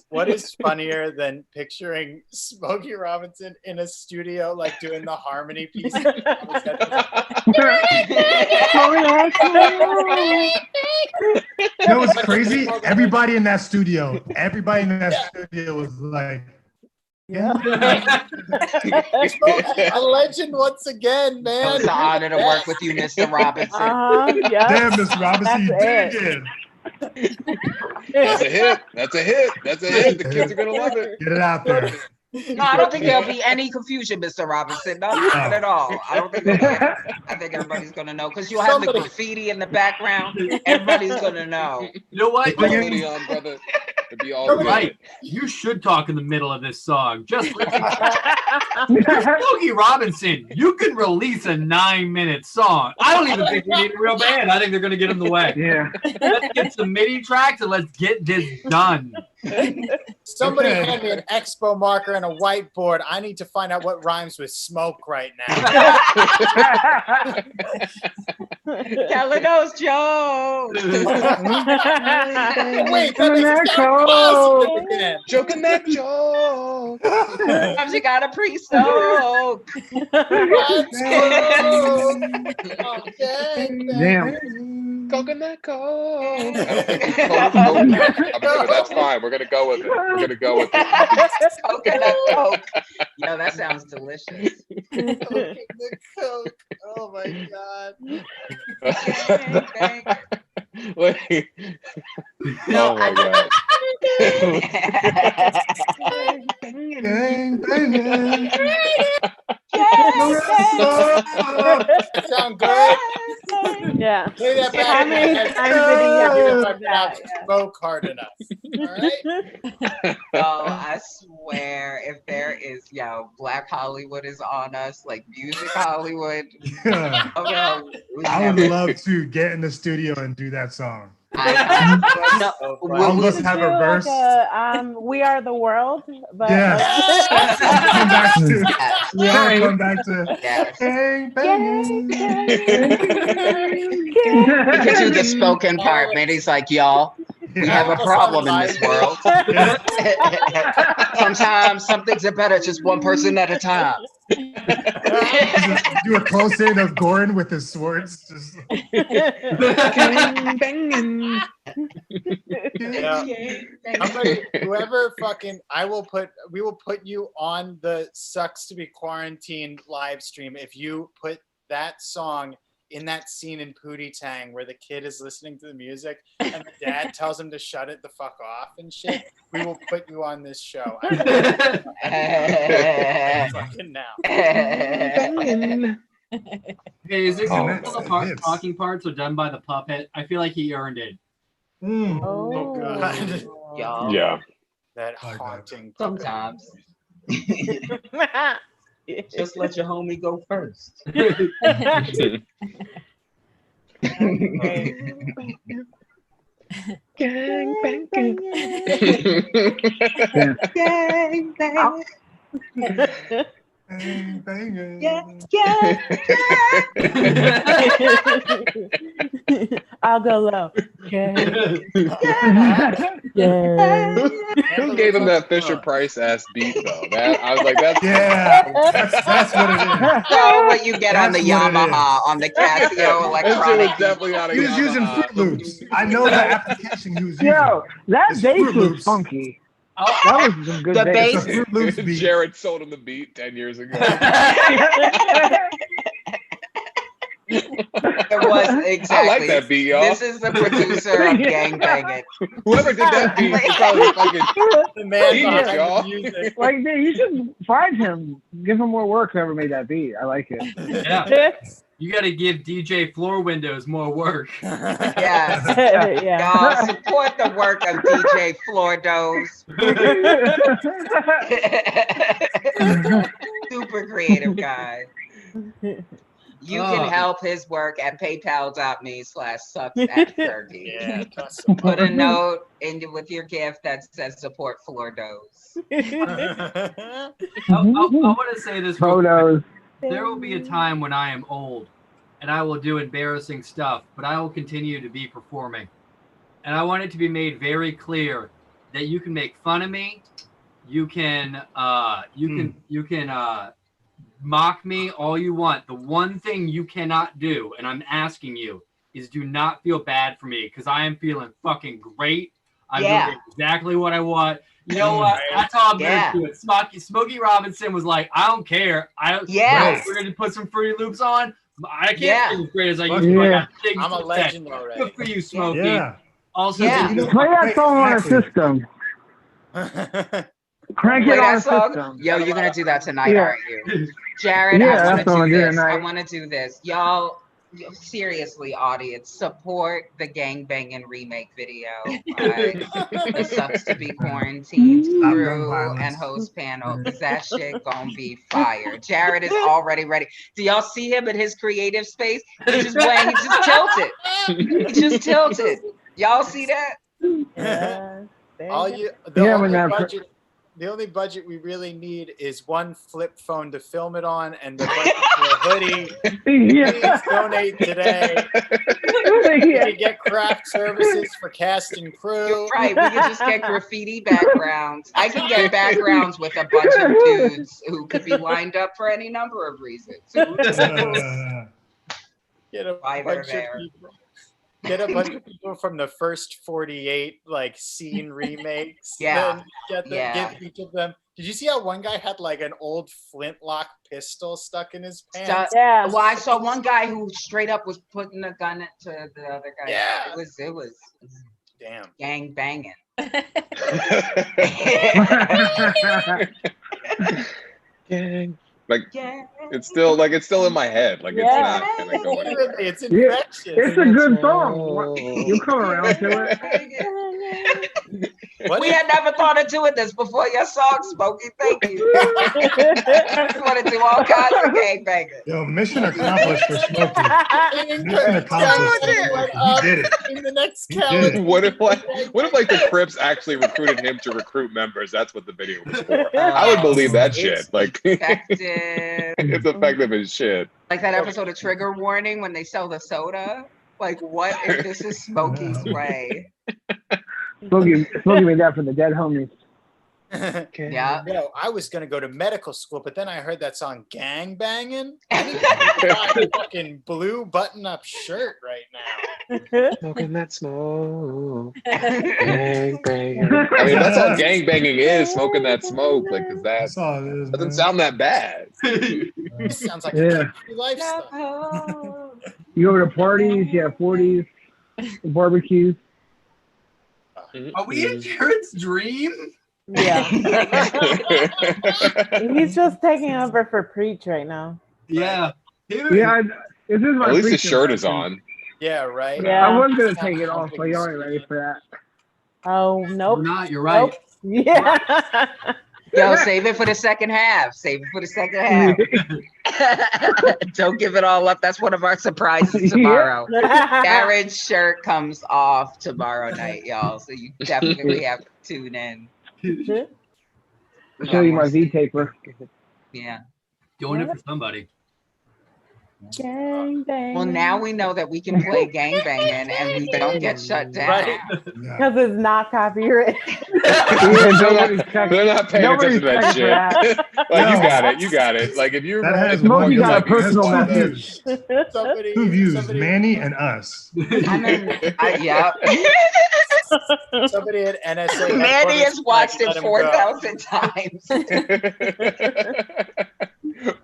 What is funnier than picturing Smokey Robinson in a studio like doing the harmony piece? You know what's crazy? Everybody in that studio was like, yeah. A legend once again, man. It's an honor to work with you, Mr. Robinson. Damn, Mr. Robinson, you did it. That's a hit. That's a hit. That's a hit. The kids are gonna love it. Get it out there. No, I don't think there'll be any confusion, Mr. Robinson. No, not at all. I don't think there'll be. I think everybody's gonna know because you'll have the graffiti in the background. Everybody's gonna know. You know what? Graffiti on, brother. It'd be all good. Right. You should talk in the middle of this song. Just Smokey Robinson, you can release a 9-minute song. I don't even think we need a real band. I think they're going to get in the way. Yeah. Let's get some MIDI tracks and let's get this done. Somebody hand me an expo marker and a whiteboard. I need to find out what rhymes with smoke right now. Calados Joe. Wait, that makes it sound positive again. Joking that joke. Sometimes you gotta pre-soak. Damn. Coconut Coke. That's fine. We're gonna go with it. Coconut Coke. Yo, that sounds delicious. Coconut Coke. Oh my god. Wait. Oh my god. Sound good? Yeah. Play that back. How many times did he have to smoke hard enough? All right. Oh, I swear, if there is, Black Hollywood is on us, like Music Hollywood. Yeah. I would love to get in the studio and do that song. All of us have a verse. We Are the World. But come back to bang, bang. We could do the spoken part, man. He's like, y'all, we have a problem in this world. Sometimes some things are better just one person at a time. Do a close in of Gorin with his swords. Just whoever we will put you on the Sucks to Be Quarantined live stream if you put that song in that scene in Pootie Tang where the kid is listening to the music and the dad tells him to shut it the fuck off and shit. We will put you on this show. Fucking now. Hey, is this the talking parts are done by the puppet? I feel like he earned it. Oh god. Yeah. That haunting. Sometimes. Just let your homie go first. Gang bang. Gang bang. I'll go low. Who gave him that Fisher Price ass beat though? I was like, that's what it is. So what you get on the Yamaha, on the Casio electronic. Definitely not he was using Fruit Loops. I know the application he was using. Yo, that bass was funky. That was some good bass. Jarrod sold him the beat 10 years ago. It was exactly. I like that beat, y'all. This is the producer of Gang Bangin'. Whoever did that beat is probably fucking the man genius, behind y'all. the music. Like, you should find him. Give him more work. Whoever made that beat, I like it. Yeah. You got to give DJ Floor Windows more work. Yes. Yeah. Y'all support the work of DJ Floordos. Super creative guy. You can help his work at paypal.me/sucks@Fergie. Yeah, Put a note with your gift that says support floor dose. I want to say this. Photos. There will be a time when I am old and I will do embarrassing stuff, but I will continue to be performing. And I want it to be made very clear that you can make fun of me. You can mock me all you want. The one thing you cannot do, and I'm asking you, is do not feel bad for me because I am feeling fucking great. I'm doing exactly what I want. You know what? That's how I'm gonna do it. Smokey Robinson was like, I don't care. We're gonna put some Fruity Loops on. I can't feel as great as I used to. I'm a legend already. Good for you, Smokey. Yeah. Also, play that song on a system. Crank it on a system. Yo, you're gonna do that tonight, aren't you? Jarrod, I want to do this. Y'all, seriously, audience, support the gangbanging remake video by the Sucks to Be Quarantined crew and host panel, because that shit gonna be fire. Jarrod is already ready. Do y'all see him in his creative space? He just tilted. He just tilted. Y'all see that? Yeah. The only budget we really need is one flip phone to film it on and the budget for a hoodie. Please donate today. We get craft services for cast and crew. You're right. We can just get graffiti backgrounds. I can get backgrounds with a bunch of dudes who could be lined up for any number of reasons. Get a bunch of people from the first 48 scene remakes. Yeah. Give each of them. Did you see how one guy had an old flintlock pistol stuck in his pants? Yeah. Well, I saw one guy who straight up was putting a gun to the other guy. Yeah. It was damn gang banging. It's still in my head. It's not gonna go anywhere. It's infectious. It's a good song. You come around to it. We had never thought of doing this before your song, Smokey. Thank you. I want to do all kinds of gangbanging. Yo, mission accomplished for Smokey. Mission accomplished. He did it. In the next calendar. What if the Crips actually recruited him to recruit members? That's what the video was for. I would believe that shit. It's effective as shit. Like that episode of Trigger Warning when they sell the soda. What if this is Smokey's way? Smokey made that for the dead homies. Yeah. Yo, I was gonna go to medical school, but then I heard that song "Gang Banging." I need to buy a fucking blue button-up shirt right now. Smoking that smoke. Gang banging. I mean, that's all gang banging is, smoking that smoke. Cause that doesn't sound that bad. It sounds like a lifestyle. You go to parties, you have 40s, barbecues. Are we in Jarrod's dream? Yeah. He's just taking over for Preach right now. Yeah. Yeah. This is my At least his shirt is on. Yeah, right. Yeah. I was gonna take it off, but y'all ain't ready for that. Oh nope. We're not. You're right. Nope. Yeah. Yo, save it for the second half. Don't give it all up. That's one of our surprises tomorrow. Jarrod's shirt comes off tomorrow night, y'all. So you definitely have to tune in. I'll show you my V-taper. Yeah. Doing it for somebody. Gang bang. Well, now we know that we can play gang banging and we don't get shut down. Right. Because it's not copyrighted. They're not paying attention to that shit. You got it. If you Smokey got a personal message. Two views, Manny and us. Yeah. Somebody at NSA. Manny has watched it 4,000 times.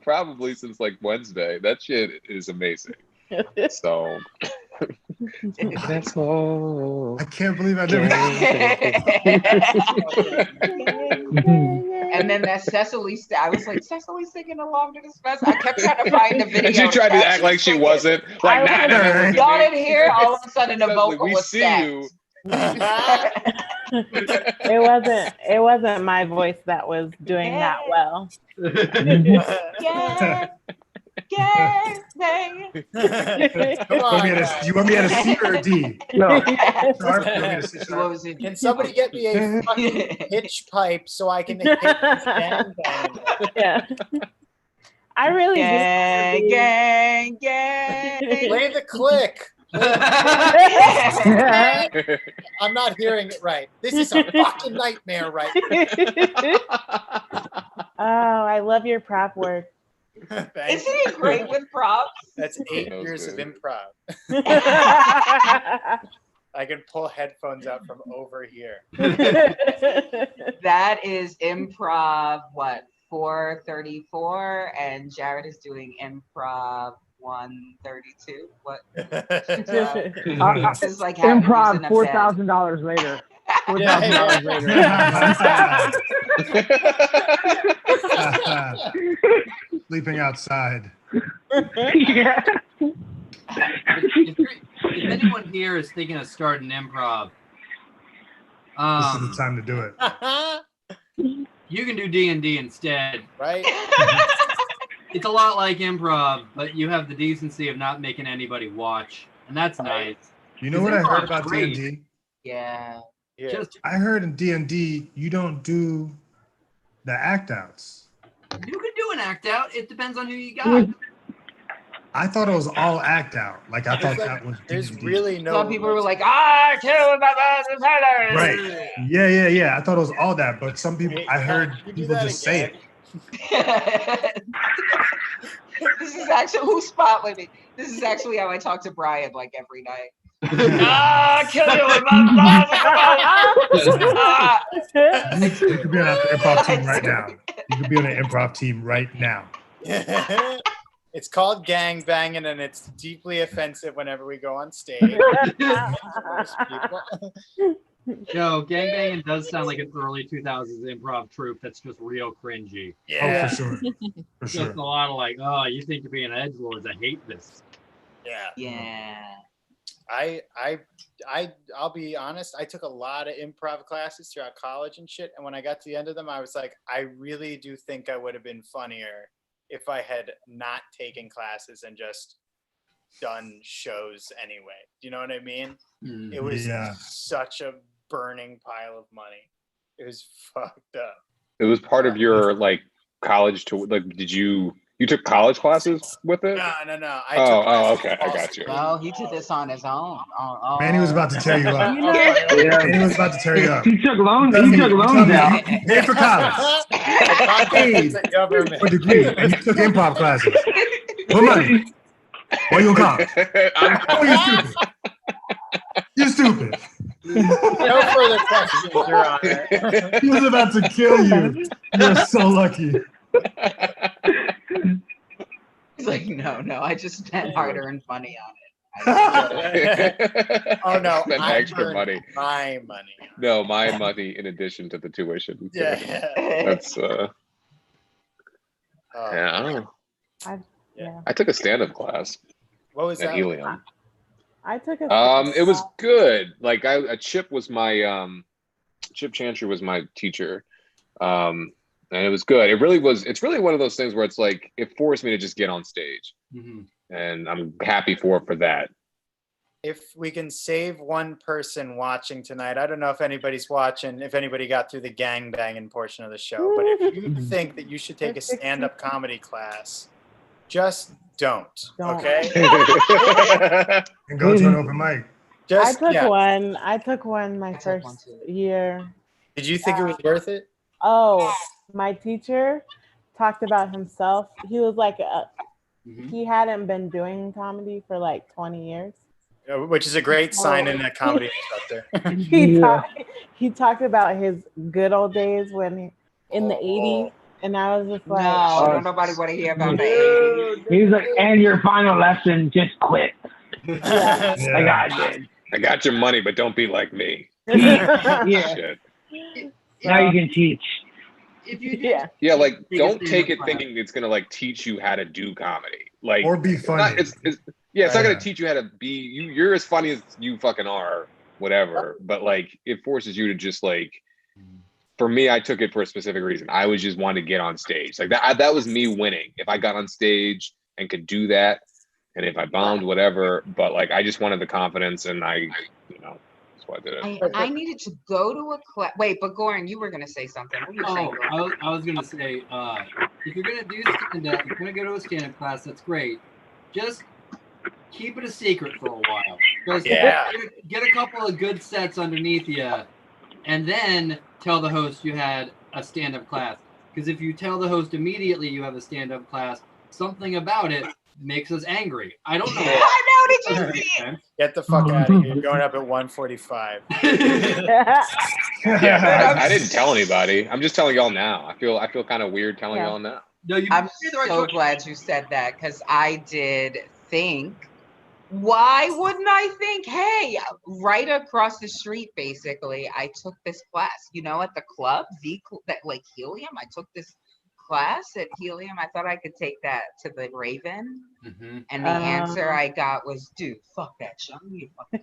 Probably since Wednesday. That shit is amazing. So That's all. I can't believe I did And then that Cecily, I was like, Cecily singing along to this fest. I kept trying to find the video. And she tried to act like she wasn't. Y'all didn't hear? All of a sudden, the vocal was stacked. It wasn't my voice that was doing that well. Yeah. Gang, gang. Come on, you want me at a C or a D? No. Sharp? You want me to C sharp? What was it? Can somebody get me a fucking pitch pipe so I can hit this gang bang? Yeah. I really Gang, gang, gang. Play the click. I'm not hearing it right. This is a fucking nightmare right now. Oh, I love your prop work. Isn't he great with props? That's 8 years of improv. I can pull headphones out from over here. That is improv, what, 434? And Jarrod is doing improv 132. What? It's like improv $4,000 later. $4,000 later. Sleeping outside. Yeah. If anyone here is thinking of starting improv, this is the time to do it. You can do D&D instead. Right? It's a lot like improv, but you have the decency of not making anybody watch, and that's nice. You know what I heard about D&D? Yeah. I heard in D&D you don't do the act outs. You can do an act out. It depends on who you got. I thought it was all act out. Like I thought that was. There's D&D. really no. Some people were like, kill the fellas. Right. Yeah. I thought it was all that, but some people I heard people just say it. This is actually who's spotlighting me. This is actually how I talk to Brian like every night. Kill you with my You could be on an improv team right now. You could be on an improv team right now. It's called gang banging, and it's deeply offensive whenever we go on stage. Yo, gangbanging does sound like an early 2000s improv troupe that's just real cringy. Yeah, for sure. For Just a lot of like, oh, you think you're being edgelords? I hate this. Yeah. I'll be honest, I took a lot of improv classes throughout college and shit, and when I got to the end of them, I was like, I really do think I would have been funnier if I had not taken classes and just done shows anyway. Do you know what I mean? It was such a burning pile of money. It was fucked up. It was part of your like college to like. Did you took college classes with it? No. Okay, I got you. No, he did this on his own. Manny was about to tear you up. Manny was about to tear you up. He took loans. He took loans out. Pay for college. Paid for degree. And you took improv classes. What money? Why you in college? You're stupid. No further questions, Your Honor. He was about to kill you. You're so lucky. He's like, no, I just spent hard-earned money on it. Oh no, spent extra money. My money. No, my money in addition to the tuition. Yeah. That's I don't know. I took a stand-up class. What was at that? Helium. I took a. It was good. Like Chip was my Chip Chantry was my teacher. And it was good. It really was. It's really one of those things where it's like it forced me to just get on stage, and I'm happy for that. If we can save one person watching tonight, I don't know if anybody's watching. If anybody got through the gang banging portion of the show, but if you think that you should take a stand-up comedy class, just don't. Okay. And go to an open mic. I took one my first year. Did you think it was worth it? Oh, my teacher talked about himself. He was like, he hadn't been doing comedy for like 20 years. Which is a great sign in a comedy instructor. He talked about his good old days when in the 80s. And I was just like, no, don't nobody want to hear about the 80s. He's like, and your final lesson, just quit. I got your money, but don't be like me. Shit. Now you can teach. If you like don't take it thinking it's gonna like teach you how to do comedy, like or be funny. It's not gonna teach you how to be you. You're as funny as you fucking are, whatever. But like it forces you to just like. For me, I took it for a specific reason. I was just wanting to get on stage. Like that was me winning. If I got on stage and could do that. And if I bombed, whatever. But like, I just wanted the confidence, and I, you know, that's why I did it. I needed to go to a class. Wait, but Gorin, you were gonna say something. What were you saying? I was gonna say, if you're gonna do stand-up, you're gonna go to a stand-up class. That's great. Just keep it a secret for a while. Just get a couple of good sets underneath you, and then tell the host you had a stand-up class. Because if you tell the host immediately you have a stand-up class, something about it makes us angry. I don't know. Yeah. I know. Did you see it? Get the fuck out of here. You're going up at 1:45. Yeah, I didn't tell anybody. I'm just telling y'all now. I feel kind of weird telling y'all now. No, I'm so glad you said that, because I did think, why wouldn't I think, hey, right across the street, basically, I took this class, you know, at the club, like Helium. I took this class at Helium. I thought I could take that to the Raven. Mm-hmm. And the answer I got was, dude, fuck that shit.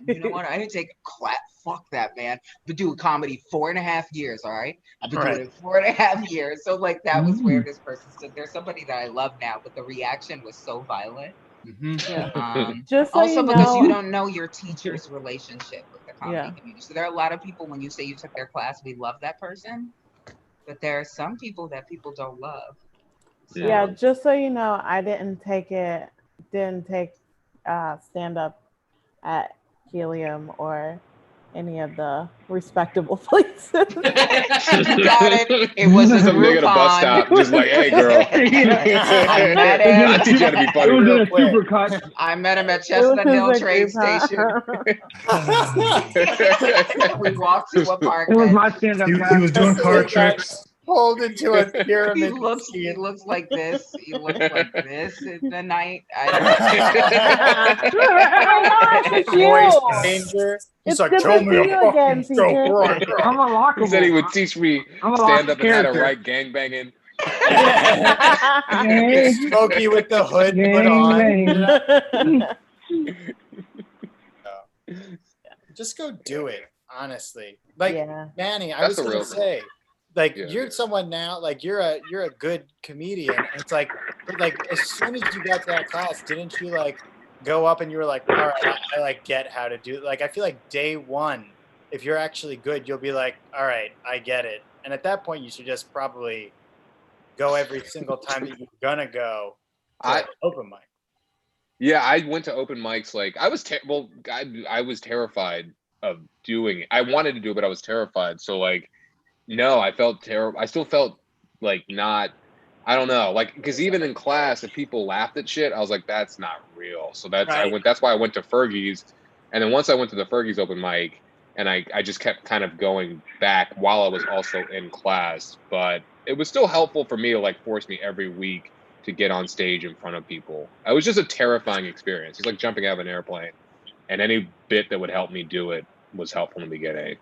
You know what? I didn't take a class. Fuck that, man. I've been doing comedy 4.5 years, all right? I've been doing it 4.5 years. So, like, that was where this person stood. There's somebody that I love now, but the reaction was so violent. Mm-hmm. Yeah. Just so also you because know, you don't know your teacher's relationship with the comedy community. So there are a lot of people, when you say you took their class, we love that person. But there are some people that people don't love. So. Yeah, just so you know, I didn't take stand up at Helium or any of the respectable places. You got it. It was a nigga at a bus stop, just like, hey, girl. I met him. I teach you how to be funny. It was a supercut. I met him at Chestnut Hill train station. We walked to a park. It was my stand-up. He was doing card tricks. Pulled into a pyramid. He looks like this. He looks like this in the night. Voice changer. He's like, tell me a fucking joke. I'm a lockable. He said he would teach me stand up and how to write gangbanging. Smokey with the hood put on. Just go do it, honestly. Like, Manny, I was gonna say, like, you're someone now, like, you're a good comedian. And it's like as soon as you got to that class, didn't you like go up and you were like, all right, I like get how to do it. Like, I feel like day one, if you're actually good, you'll be like, all right, I get it. And at that point, you should just probably go every single time that you're gonna go to open mic. Yeah, I went to open mics. Like, I was I was terrified of doing it. I wanted to do it, but I was terrified. So like, no, I felt terrible. I still felt like not. I don't know, like, because even in class, if people laughed at shit, I was like, that's not real. So that's that's why I went to Fergie's, and then once I went to the Fergie's open mic, and I just kept kind of going back while I was also in class. But it was still helpful for me to like force me every week to get on stage in front of people. It was just a terrifying experience. It's like jumping out of an airplane, and any bit that would help me do it was helpful in the beginning.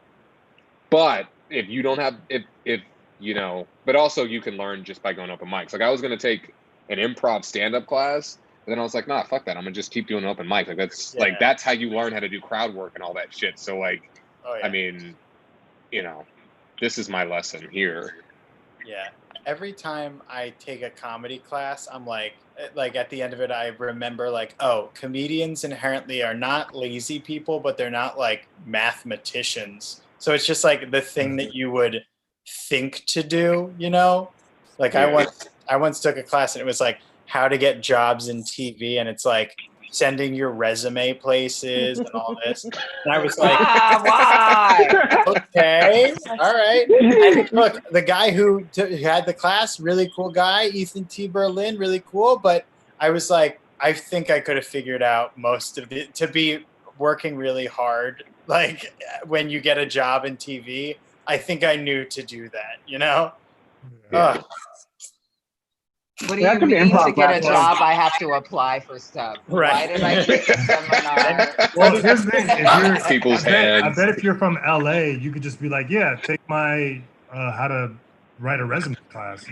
But if you don't have, if you know, but also you can learn just by going open mics. Like, I was going to take an improv stand-up class, and then I was like, nah, fuck that. I'm going to just keep doing open mic. Like, that's like, that's how you learn how to do crowd work and all that shit. So like, I mean, you know, this is my lesson here. Yeah. Every time I take a comedy class, I'm like at the end of it, I remember like, oh, comedians inherently are not lazy people, but they're not like mathematicians. So it's just like the thing that you would think to do, you know? Like I once took a class and it was like how to get jobs in TV, and it's like sending your resume places and all this. And I was like, why? Okay, all right. And look, the guy who had the class, really cool guy, Ethan T. Berlin, really cool. But I was like, I think I could have figured out most of it to be working really hard. Like when you get a job in TV, I think I knew to do that, you know? Yeah. What do you mean to get a job? I have to apply for stuff. Right. Why did I take a seminar? Well, here's the thing. If you're, People's I hands. bet if you're from LA, you could just be like, yeah, take my how to write a resume class.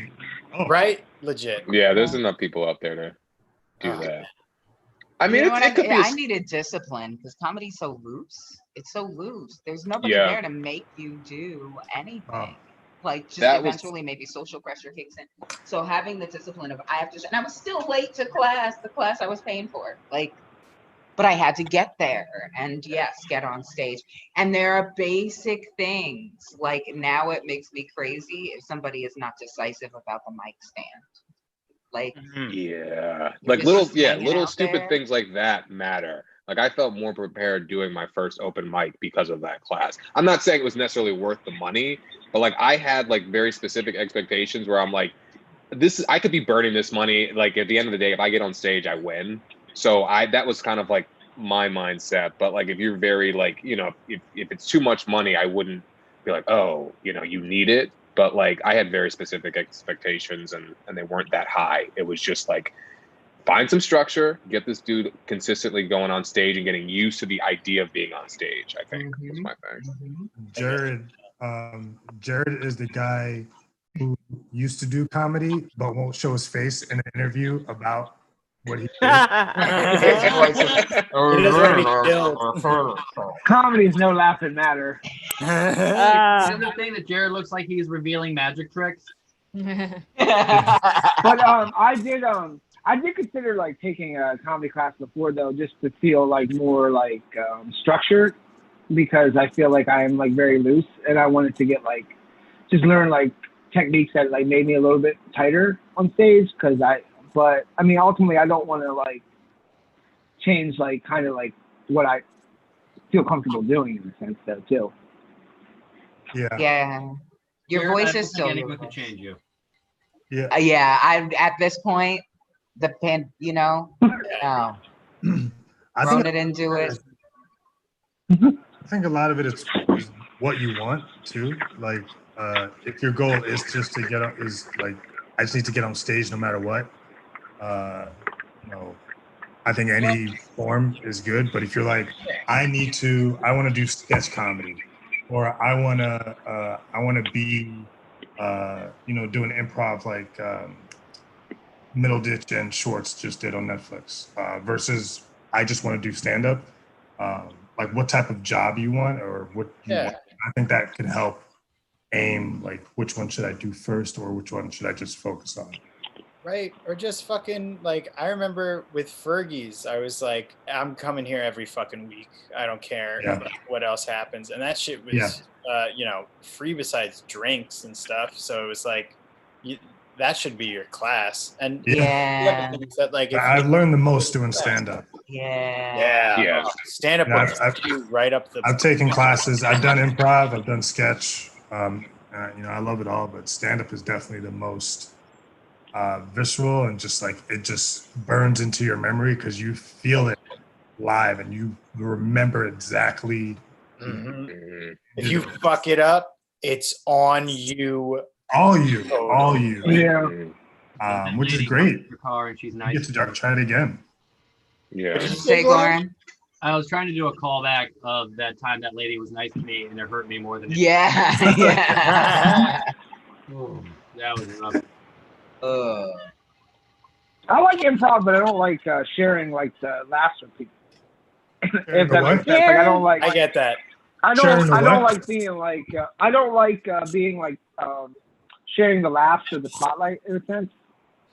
Oh. Right? Legit. Yeah, there's enough people out there to do that. I mean, you know it could be. I needed discipline because comedy's so loose. It's so loose. There's nobody there to make you do anything. Like just eventually maybe social pressure kicks in. So having the discipline of I have to, and I was still late to class, the class I was paying for, like, but I had to get there and yes, get on stage. And there are basic things, like now it makes me crazy if somebody is not decisive about the mic stand. Like, yeah, like little stupid things like that matter. Like I felt more prepared doing my first open mic because of that class. I'm not saying it was necessarily worth the money, but like I had like very specific expectations where I'm like, I could be burning this money. Like at the end of the day, if I get on stage, I win. So that was kind of like my mindset. But like, if you're very like, you know, if it's too much money, I wouldn't be like, oh, you know, you need it. But like, I had very specific expectations and they weren't that high. It was just like, find some structure, get this dude consistently going on stage and getting used to the idea of being on stage, I think was my thing. Jarrod is the guy who used to do comedy, but won't show his face in an interview about what he did. Comedy is no laughing matter. Another thing that Jarrod looks like he's revealing magic tricks. But I did consider like taking a comedy class before though, just to feel like more like structured, because I feel like I am like very loose and I wanted to get like just learn like techniques that like made me a little bit tighter on stage. But I mean, ultimately I don't want to like change like kind of like what I feel comfortable doing in a sense though too. Yeah. Your voice is still to change you. I at this point, you know, no. I didn't do it. I think a lot of it is what you want too. Like, if your goal is just to get up, is like, I just need to get on stage no matter what. You know, I think any form is good. But if you're like, I want to do sketch comedy, or I want to be, you know, doing improv like Middle Ditch and Shorts just did on Netflix, versus I just want to do stand up. Like what type of job you want or what you want. I think that can help aim like which one should I do first or which one should I just focus on. Right. Or just fucking like, I remember with Fergie's, I was like, I'm coming here every fucking week. I don't care what else happens. And that shit was, you know, free besides drinks and stuff. So it was like, that should be your class. And that, like, I've learned the most doing stand-up. Stand-up right up the. I've taken classes. I've done improv. I've done sketch. You know, I love it all, but stand-up is definitely the most visceral and just like it just burns into your memory because you feel it live and you remember exactly. If you fuck it up, it's on you. All you. Which is great. And she's nice. You get to try it again. Yeah. What did you say, Gorin? I was trying to do a callback of that time that lady was nice to me and it hurt me more than it yeah. That was rough. I like improv, but I don't like sharing like the laughs with people. If that makes sense. Like, I don't like. I get that. I don't like being like. I don't like being like sharing the laughs or the spotlight in a sense,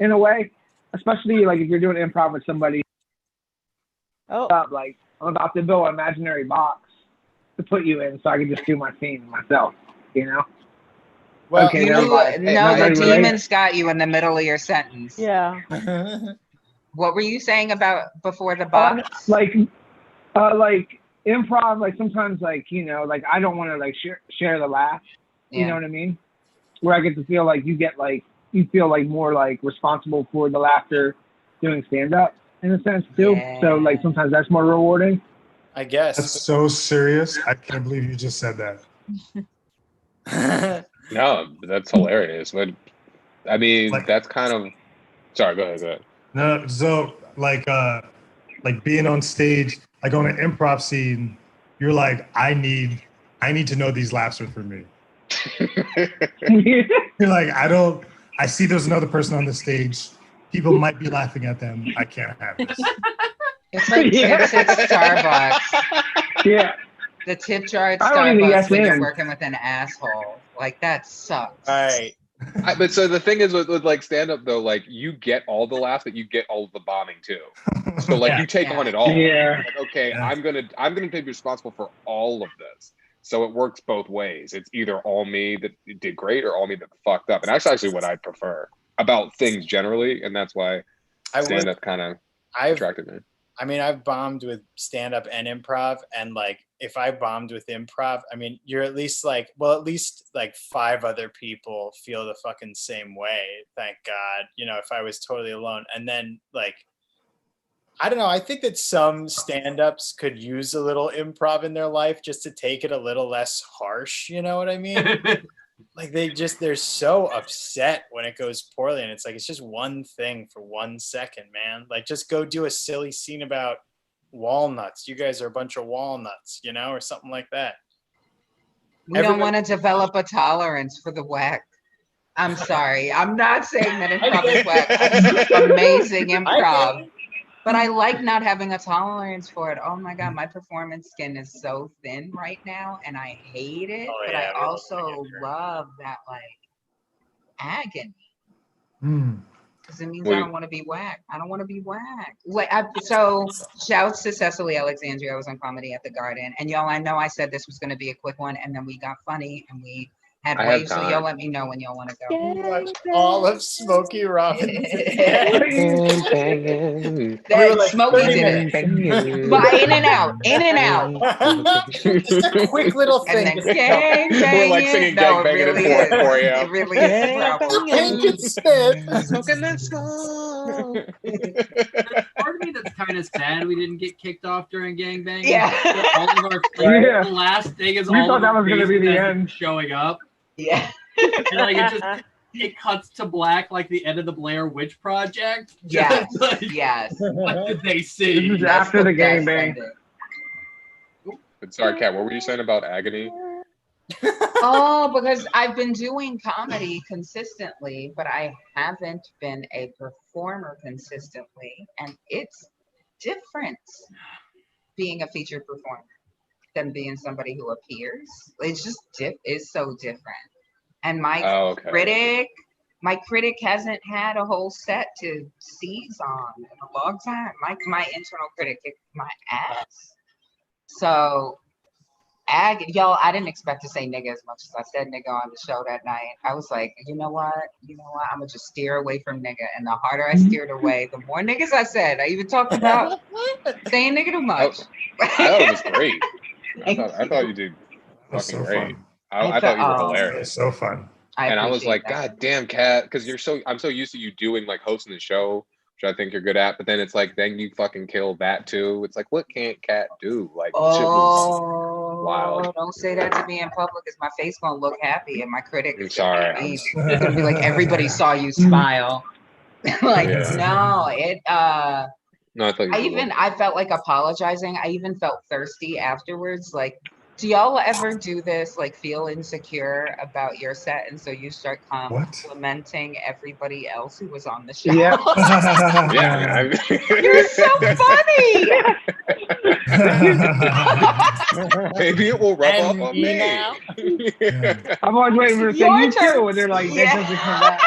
in a way. Especially like if you're doing improv with somebody. Like I'm about to build an imaginary box to put you in, so I can just do my scene myself. You know. Well, okay, the demons got you in the middle of your sentence. Yeah. What were you saying about before the box? Like improv, like sometimes like, you know, like I don't want to like share the laugh. You know what I mean? Where I get to feel like you feel like more like responsible for the laughter doing stand up in a sense too. Yeah. So like sometimes that's more rewarding. I guess. That's so serious. I can't believe you just said that. No, that's hilarious. But I mean, like, that's kind of. Sorry, go ahead. No, so like being on stage, like on an improv scene, you're like, I need to know these laughs are for me. You're like, I see there's another person on the stage. People might be laughing at them. I can't have this. It's like tips at Starbucks. Yeah. The tip jar at Starbucks when you're working with an asshole. Like that sucks. Right. But so the thing is with like stand up though, like you get all the laughs, but you get all of the bombing too. So like you take on it all. Yeah. Like, okay, I'm gonna be responsible for all of this. So it works both ways. It's either all me that did great or all me that fucked up. And that's actually what I prefer about things generally, and that's why stand up kind of attracted me. I mean, I've bombed with stand-up and improv, and like if I bombed with improv, I mean, you're at least like 5 other people feel the fucking same way. Thank God. You know, if I was totally alone. And then like, I don't know, I think that some stand-ups could use a little improv in their life just to take it a little less harsh. You know what I mean? Like they're so upset when it goes poorly, and it's like it's just one thing for 1 second, man. Like just go do a silly scene about walnuts. You guys are a bunch of walnuts, you know, or something like that. We don't want to develop a tolerance for the whack. I'm sorry. I'm not saying that improv is whack. It's amazing improv. But I like not having a tolerance for it. Oh my God, my performance skin is so thin right now and I hate it. But I also love that like agony. Because it means I don't want to be whacked. I don't want to be whacked. Like, so shouts to Cecily, Alexandria. I was on Comedy at the Garden. And y'all, I know I said this was going to be a quick one. And then we got funny and we had waves. So y'all let me know when y'all want to go. All of Smokey Robinson. Smokey did it. But in and out. Just a quick little thing. And then gang banging. We're like singing gang banging at 4 a.m. It really is. Smoking that smoke. Part of me that's kind of sad we didn't get kicked off during gang banging. Yeah. All of our the last thing is We all thought of that our was gonna be the faces end. showing up. Yeah. And like it cuts to black like the end of the Blair Witch Project. Yes. Like, yes. What did they see? This is after the gang bang. Sorry, Kat, what were you saying about agony? Oh, because I've been doing comedy consistently, but I haven't been a performer consistently. And it's different being a featured performer than being somebody who appears. It's just is so different. And my critic hasn't had a whole set to seize on in a long time. My internal critic kicked my ass. So y'all, I didn't expect to say nigga as much as I said nigga on the show that night. I was like, you know what? I'm gonna just steer away from nigga. And the harder I steered away, the more niggas I said. I even talked about saying nigga too much. I thought it was great. I thought you did fucking so great. fun. I thought you were hilarious. So fun. And I was like, God damn, Kat, because I'm so used to you doing like hosting the show, which I think you're good at. But then it's like, then you fucking kill that too. It's like, what can't Kat do? Like, shit was wild. Don't say that to me in public, because my face gonna look happy, and my critic is sorry. gonna be like, everybody saw you smile. Like, no, it. No, I felt like apologizing. I even felt thirsty afterwards. Like, do y'all ever do this? Like, feel insecure about your set, and so you start complimenting everybody else who was on the show? Yeah. You're so funny. Maybe it will rub off on me. I'm always waiting for Your you turn. too, when they're like, that doesn't come back.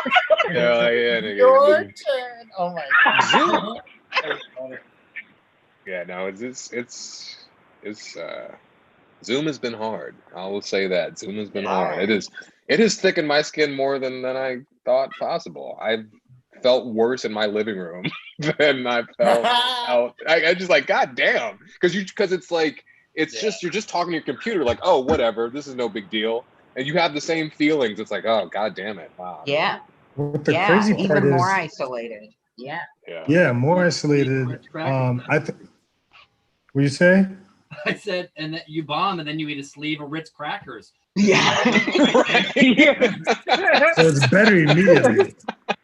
Your turn. Oh my God. Yeah, no, it's Zoom has been hard. I will say that Zoom has been hard. It has thickened my skin more than I thought possible. I've felt worse in my living room than I felt out. I just like, God damn, because it's like just you're just talking to your computer like, oh, whatever, this is no big deal, and you have the same feelings. It's like, oh, God damn it, wow. Yeah. What the crazy part even is more isolated. Yeah. Yeah, more isolated. I think. What you say? I said, and then you bomb, and then you eat a sleeve of Ritz crackers. Yeah. So it's better immediately.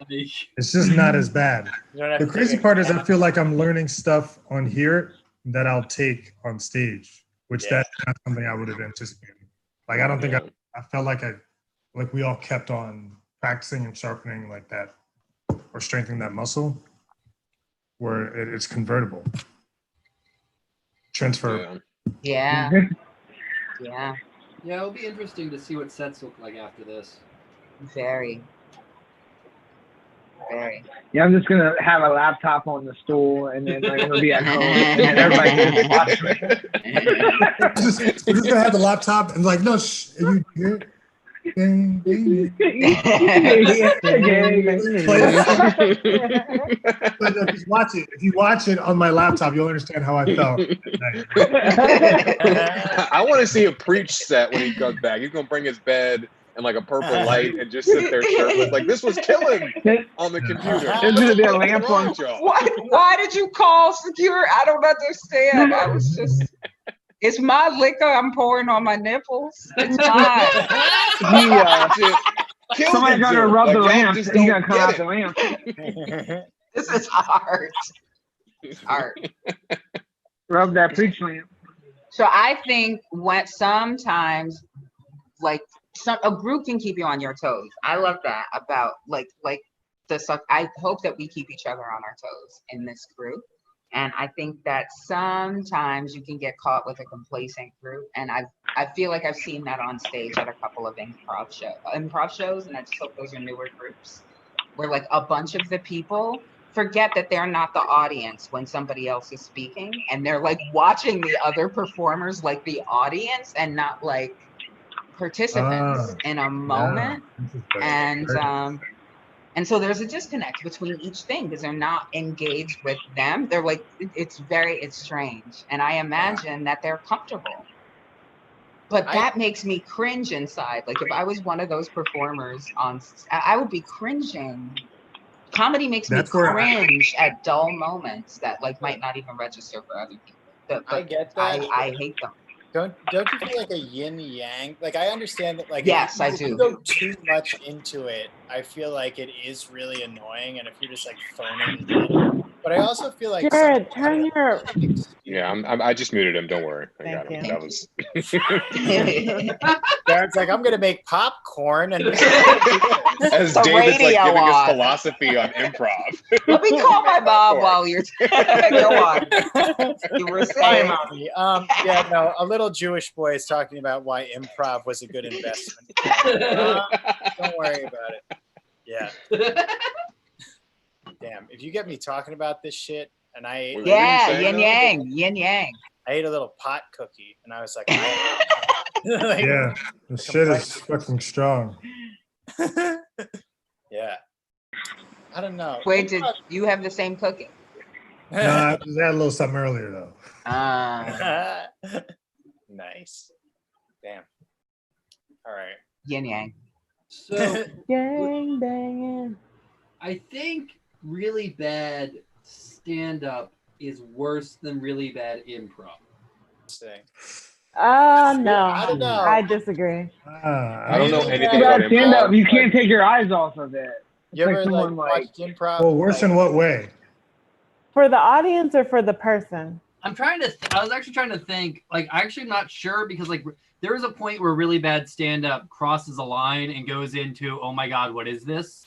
It's just not as bad. The crazy part is I feel like I'm learning stuff on here that I'll take on stage, which that's not something I would have anticipated. Like, I don't think I felt like we all kept on practicing and sharpening like that, or strengthening that muscle where it's convertible. Transfer. Yeah. Yeah. Yeah, it'll be interesting to see what sets look like after this. Very. Yeah, I'm just gonna have a laptop on the stool, and then like, I'm gonna be at home, and then everybody can just watch me. We're just gonna have the laptop and like, no, shh, you hear it? Ding, ding, ding. But if you watch it on my laptop, you'll understand how I felt. I want to see a preach set when he comes back. He's gonna bring his bed and like a purple light and just sit there shirtless. Like, this was killing on the computer. There's gonna be a lamp on. Why did you call secure? I don't understand. I was just. It's my liquor I'm pouring on my nipples. It's mine. Somebody's gonna rub the lamp. He's gonna come out the lamp. This is art. Art. Rub that preach lamp. So I think what sometimes, like, a group can keep you on your toes. I love that about like the stuff. I hope that we keep each other on our toes in this group. And I think that sometimes you can get caught with a complacent group. And I feel like I've seen that on stage at a couple of improv shows, and I just hope those are newer groups where like a bunch of the people forget that they're not the audience when somebody else is speaking, and they're like watching the other performers like the audience and not like participants in a moment. And so there's a disconnect between each thing because they're not engaged with them. They're like, it's strange. And I imagine that they're comfortable. But that makes me cringe inside. Like if I was one of those performers I would be cringing. Comedy makes me cringe at dull moments that like might not even register for other people. But I get that. I hate them. Don't you feel like a yin yang? Like I understand that. Like yes, if you you go too much into it, I feel like it is really annoying. And if you're just like phoning it in, but I also feel like Jarrod, turn your. Yeah, I just muted him. Don't worry, I got him. That was. Jared's like, I'm gonna make popcorn, and as David's like giving his philosophy on improv. Let me call my mom while you're. Go on. You were saying, mommy. Yeah, no, a little Jewish boy is talking about why improv was a good investment. Don't worry about it. Yeah. Damn, if you get me talking about this shit, and I ate yin yang. I ate a little pot cookie, and I was like, yeah, the shit is fucking strong. Yeah, I don't know. Wait, did you have the same cookie? No, I had a little something earlier though. Nice. Damn. All right. Yin yang. So Gang banging. I think really bad stand-up is worse than really bad improv. No, I don't know. I disagree. I don't know anything about stand-up. You can't take your eyes off of it. You ever like watched improv? Well, worse in what way? For the audience or for the person? I was actually trying to think. Like, I'm actually not sure because like there is a point where really bad stand-up crosses a line and goes into, oh my God, what is this?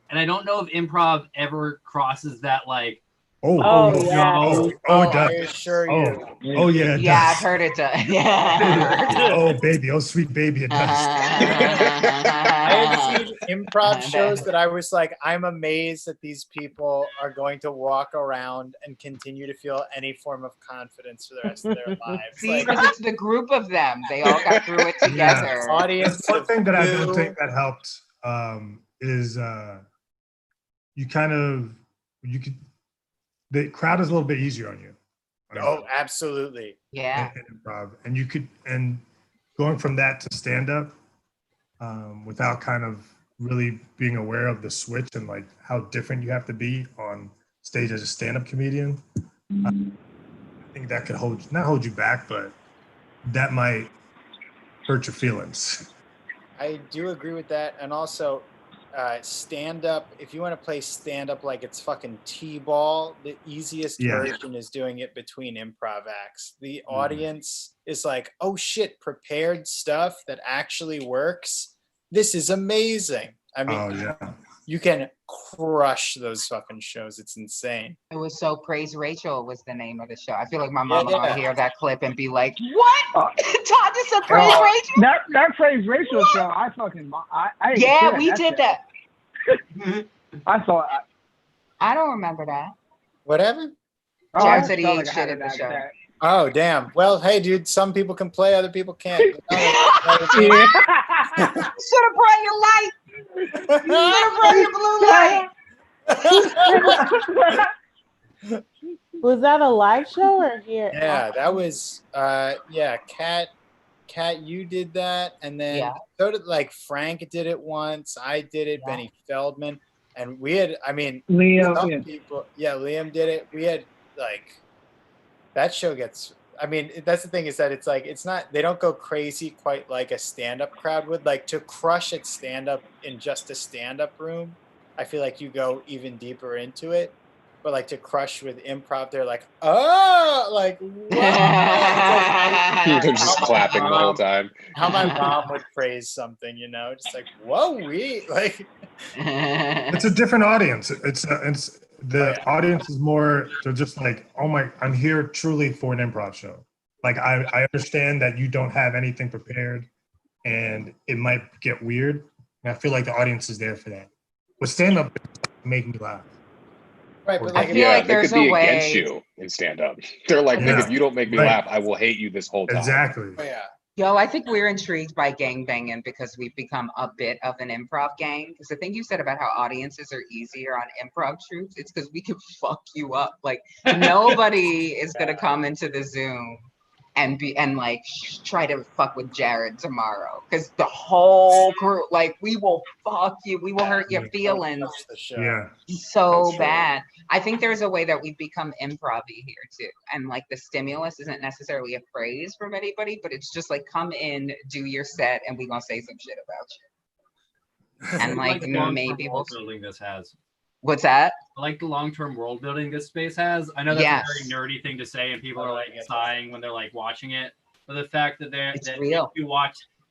And I don't know if improv ever crosses that like. Yeah. It does. I assure you. Oh yeah. It Yeah, does. I've heard it. Yeah. Oh baby, oh sweet baby, it does. I have seen improv shows that I was like, I'm amazed that these people are going to walk around and continue to feel any form of confidence for the rest of their lives. See, because it's the group of them. They all got through it together. Yeah. Audience. One thing that I don't think that helped is the crowd is a little bit easier on you. Oh, absolutely. Yeah. In improv. And going from that to stand up without kind of really being aware of the switch and like how different you have to be on stage as a stand-up comedian. I think that could not hold you back, but that might hurt your feelings. I do agree with that. And also stand up, if you want to play stand up like it's fucking T-ball, the easiest version is doing it between improv acts. The audience is like, oh shit, prepared stuff that actually works. This is amazing. I mean, you can crush those fucking shows. It's insane. It was So Praise Rachel was the name of the show. I feel like my mama gonna hear that clip and be like, "What? Todd just said Praise Rachel?" That Praise Rachel show, I we did that. I saw it. I don't remember that. Whatever. Jarrod said he ate shit at the show. Oh damn. Well, hey, dude. Some people can play, other people can't. Should have brought your light. Should have brought your blue light. Was that a live show or here? Yeah, that was. Kat, you did that, and then so did like Frank did it once. I did it. Benny Feldman, and we had. I mean, Liam. People. Yeah, Liam did it. We had like. That show gets, I mean, that's the thing is that it's like, it's not, they don't go crazy quite like a stand-up crowd would. Like to crush at stand-up in just a stand-up room, I feel like you go even deeper into it. But like to crush with improv, they're like, oh, like, they're just clapping the whole time. How my mom would praise something, you know, just like, whoa, like. It's a different audience. It's the audience is more, they're just like, oh my, I'm here truly for an improv show. Like, I understand that you don't have anything prepared and it might get weird. And I feel like the audience is there for that. But stand-up make me laugh. Right, but like, I feel like there's a way against you in stand-up. They're like, nigga, if you don't make me laugh, I will hate you this whole time. Exactly. Oh, yeah. Yo, I think we're intrigued by gangbanging because we've become a bit of an improv gang. Because the thing you said about how audiences are easier on improv troops, it's because we can fuck you up. Like nobody is gonna come into the Zoom and try to fuck with Jarrod tomorrow. Because the whole crew, like, we will fuck you. We will hurt your feelings so bad. I think there's a way that we've become improv-y here too. And like the stimulus isn't necessarily a phrase from anybody, but it's just like, come in, do your set, and we're gonna say some shit about you. And like maybe we'll building this has. What's that? I like the long-term world building this space has. I know that's a very nerdy thing to say, and people are like sighing when they're like watching it. But the fact that real.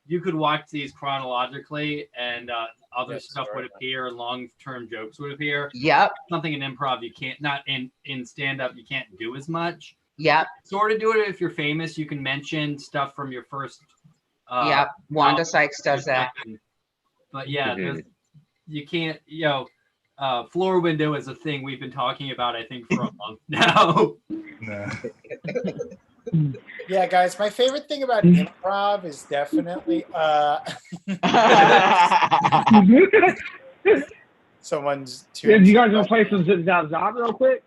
You could watch these chronologically, and other stuff would appear, and long-term jokes would appear. Yep. Something in improv you can't, not in stand-up, you can't do as much. Yep. Sort of do it if you're famous. You can mention stuff from your first. Yep. Wanda Sykes does that. But yeah, you can't. Floor window is a thing we've been talking about, I think, for a month now. Yeah, guys, my favorite thing about improv is definitely someone's too. You guys gonna play some Zip Zap Zop real quick?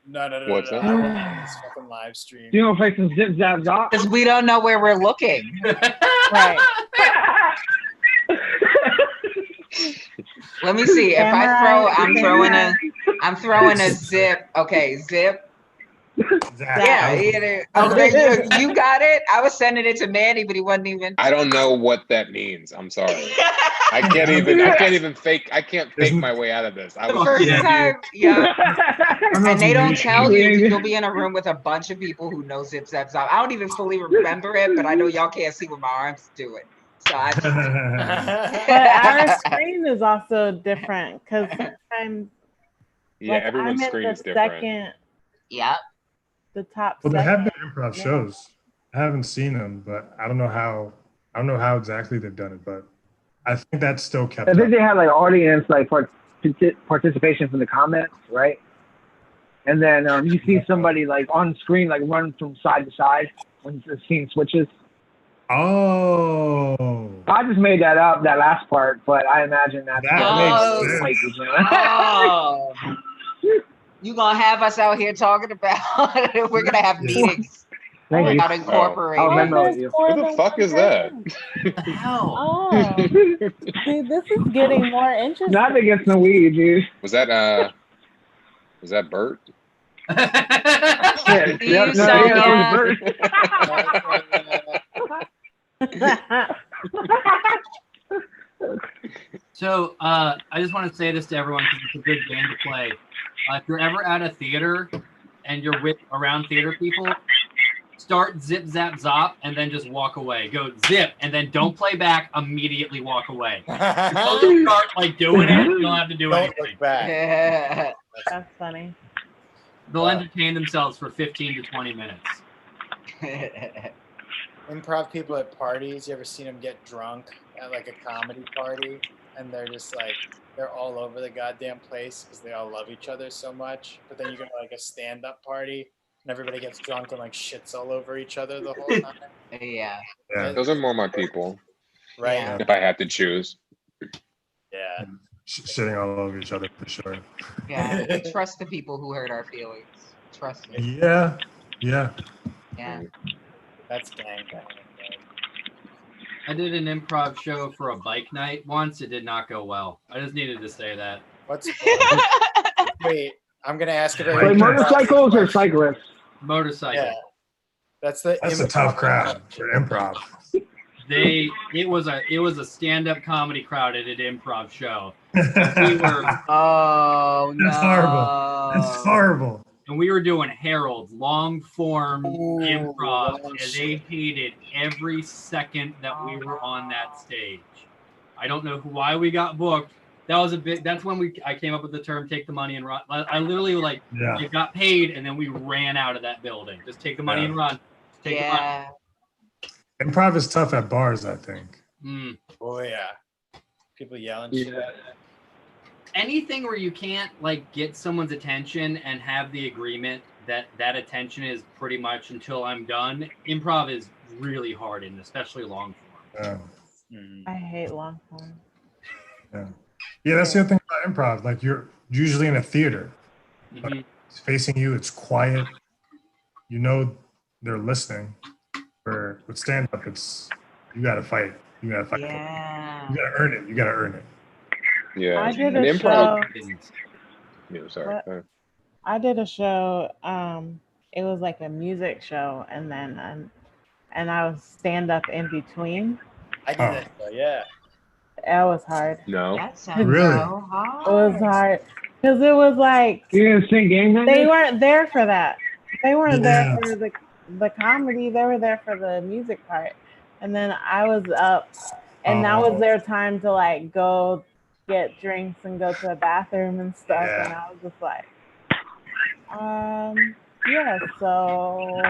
No. What's that? I want this fucking live stream. You gonna play some Zip Zap Zop? Because we don't know where we're looking. Right. Let me see. If I'm throwing a zip. Okay, zip. Yeah. Okay, you got it. I was sending it to Manny, but he wasn't even. I don't know what that means. I'm sorry. I can't fake my way out of this. First time, and they don't tell you. You'll be in a room with a bunch of people who know Zip Zap Zop. I don't even fully remember it, but I know y'all can't see what my arms do it. So but our screen is also different because sometimes everyone's screen is different. The top. Well, there have been improv shows. I haven't seen them, but I don't know how exactly they've done it, but I think that's still kept. I think they had like audience participation from the comments, right? And then you see somebody like on screen like run from side to side when the scene switches. Oh, I just made that up, that last part, but I imagine that makes sense. You gonna have us out here talking about we're gonna have meetings about incorporating. Who the fuck is that? Oh, see, this is getting more interesting. Not against the weed, dude. Was that Bert? So I just want to say this to everyone because it's a good game to play. If you're ever at a theater and you're around theater people, start zip, zap, zop, and then just walk away. Go zip, and then don't play back, immediately walk away. If you start like doing it, you don't have to do anything. Look back. That's funny. They'll entertain themselves for 15 to 20 minutes. Improv people at parties, you ever seen them get drunk at like a comedy party and they're just like, they're all over the goddamn place because they all love each other so much. But then you go to like a stand-up party and everybody gets drunk and like shits all over each other the whole time. Yeah. Those are more my people. Right. Yeah. If I had to choose. Yeah. Shitting all over each other for sure. Yeah. We trust the people who hurt our feelings. Trust me. Yeah. Yeah. Yeah. That's gang. I did an improv show for a bike night once. It did not go well. I just needed to say that. What's wait? I'm gonna ask if Like motorcycles or cyclists? Motorcycle. Yeah. That's a tough crowd for improv. It was a stand-up comedy crowd at an improv show. We were That's horrible. That's horrible. And we were doing Harold, long form improv, and they hated every second that we were on that stage. I don't know why we got booked. That's when I came up with the term "take the money and run." I literally I got paid, and then we ran out of that building. Just take the money and run. Take the money. Improv is tough at bars, I think. Oh yeah, people yelling shit. Anything where you can't like get someone's attention and have the agreement that attention is pretty much until I'm done. Improv is really hard, and especially long form. I hate long form. Yeah, that's the other thing about improv. Like you're usually in a theater. Like, it's facing you, it's quiet. You know they're listening. With stand up, it's you gotta fight. You gotta fight. Yeah. You gotta earn it. You gotta earn it. Yeah. I did a show. Yeah, sorry. I did a show. It was like a music show, and then and I was stand up in between. I did that show, yeah. That was hard. No. That sounds Really? so hard. It was hard because it was like You didn't sing game night? they weren't there for that. They weren't there for the comedy. They were there for the music part. And then I was up, and that was their time to like go get drinks and go to the bathroom and stuff. And I was just like, yeah, so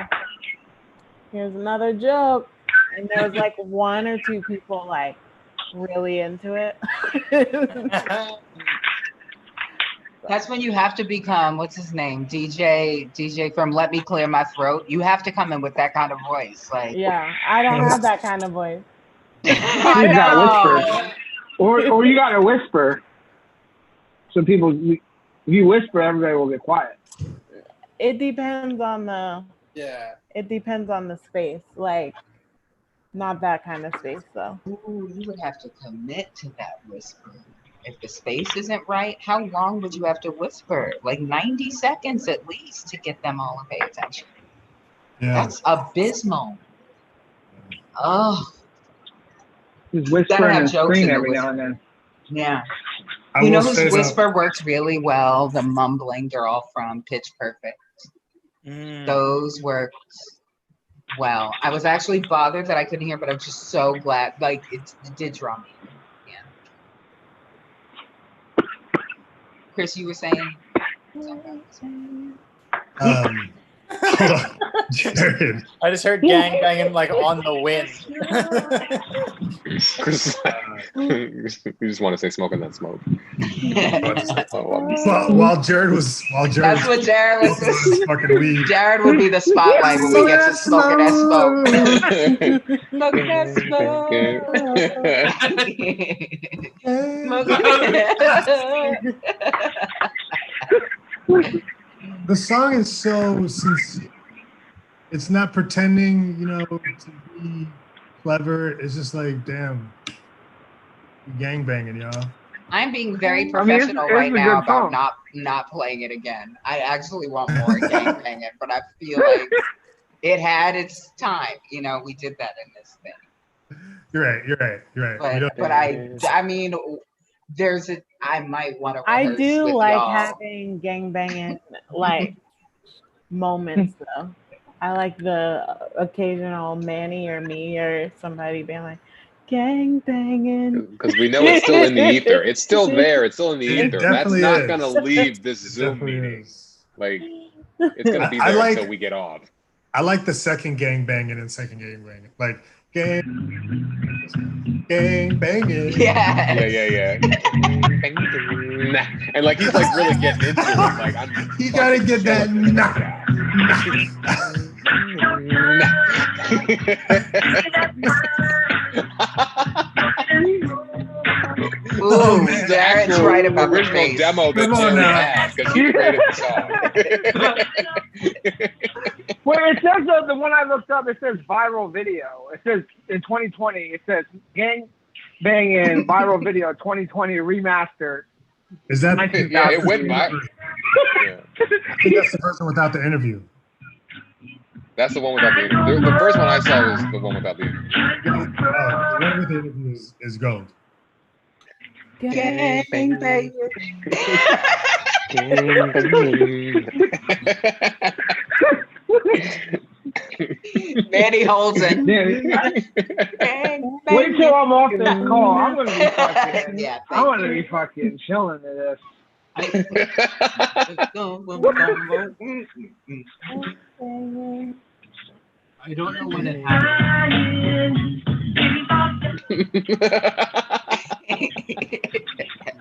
here's another joke. And there was like one or two people like really into it. That's when you have to become, what's his name? DJ from Let Me Clear My Throat. You have to come in with that kind of voice. Like, yeah, I don't have that kind of voice. I You got know. whisper. Or you gotta whisper. So people, if you whisper, everybody will get quiet. It depends on the It depends on the space. Like, not that kind of space though. Ooh, you would have to commit to that whisper. If the space isn't right, how long would you have to whisper? Like 90 seconds at least to get them all to pay attention. Yeah. That's abysmal. Oh. Just whisper and scream every whisper. now and then. Yeah. I You know will whose say whisper works really well? The mumbling girl from Pitch Perfect. Those work well. I was actually bothered that I couldn't hear, but I'm just so glad. Like, it did draw me. Chris, you were saying? Jared. I just heard gang banging like on the wind. Chris, you just want to say smoking that smoke. While Jared was That's what Jared was. fucking weed. Jared would be the spotlight when we get to smoking that smoke. Smoking that smoke. The song is so sincere. It's not pretending, to be clever. It's just like, damn, gang banging, y'all. I'm being very professional right now about not playing it again. I actually want more gang banging, but I feel like it had its time. We did that in this thing. You're right. But I mean, I might want to. I do like having gang banging like moments though. I like the occasional Manny or me or somebody being like, gang banging. Because we know it's still in the ether. It's still there. It's still in the ether. That's not going to leave this Zoom meeting. Like, it's going to be there until we get off. I like the second gang banging and second gang banging. Like, gang banging. Yeah. And like, he's like really getting into it. Like, you got to get that Ooh, Jarrod's right about the original face. demo that Jarrod had because he created the song. Well, it says the one I looked up. It says viral video. It says in 2020. It says gang banging viral video 2020 remastered. Is that? Yeah, it went viral. I think that's the person without the interview. That's the one without the interview. The first one I saw was the one without the interview. The one with the interview is gold. Gang banging. Manny holds it. Wait till I'm off this call. I'm gonna be fucking. I'm gonna be fucking chilling to this. I don't know when it happened.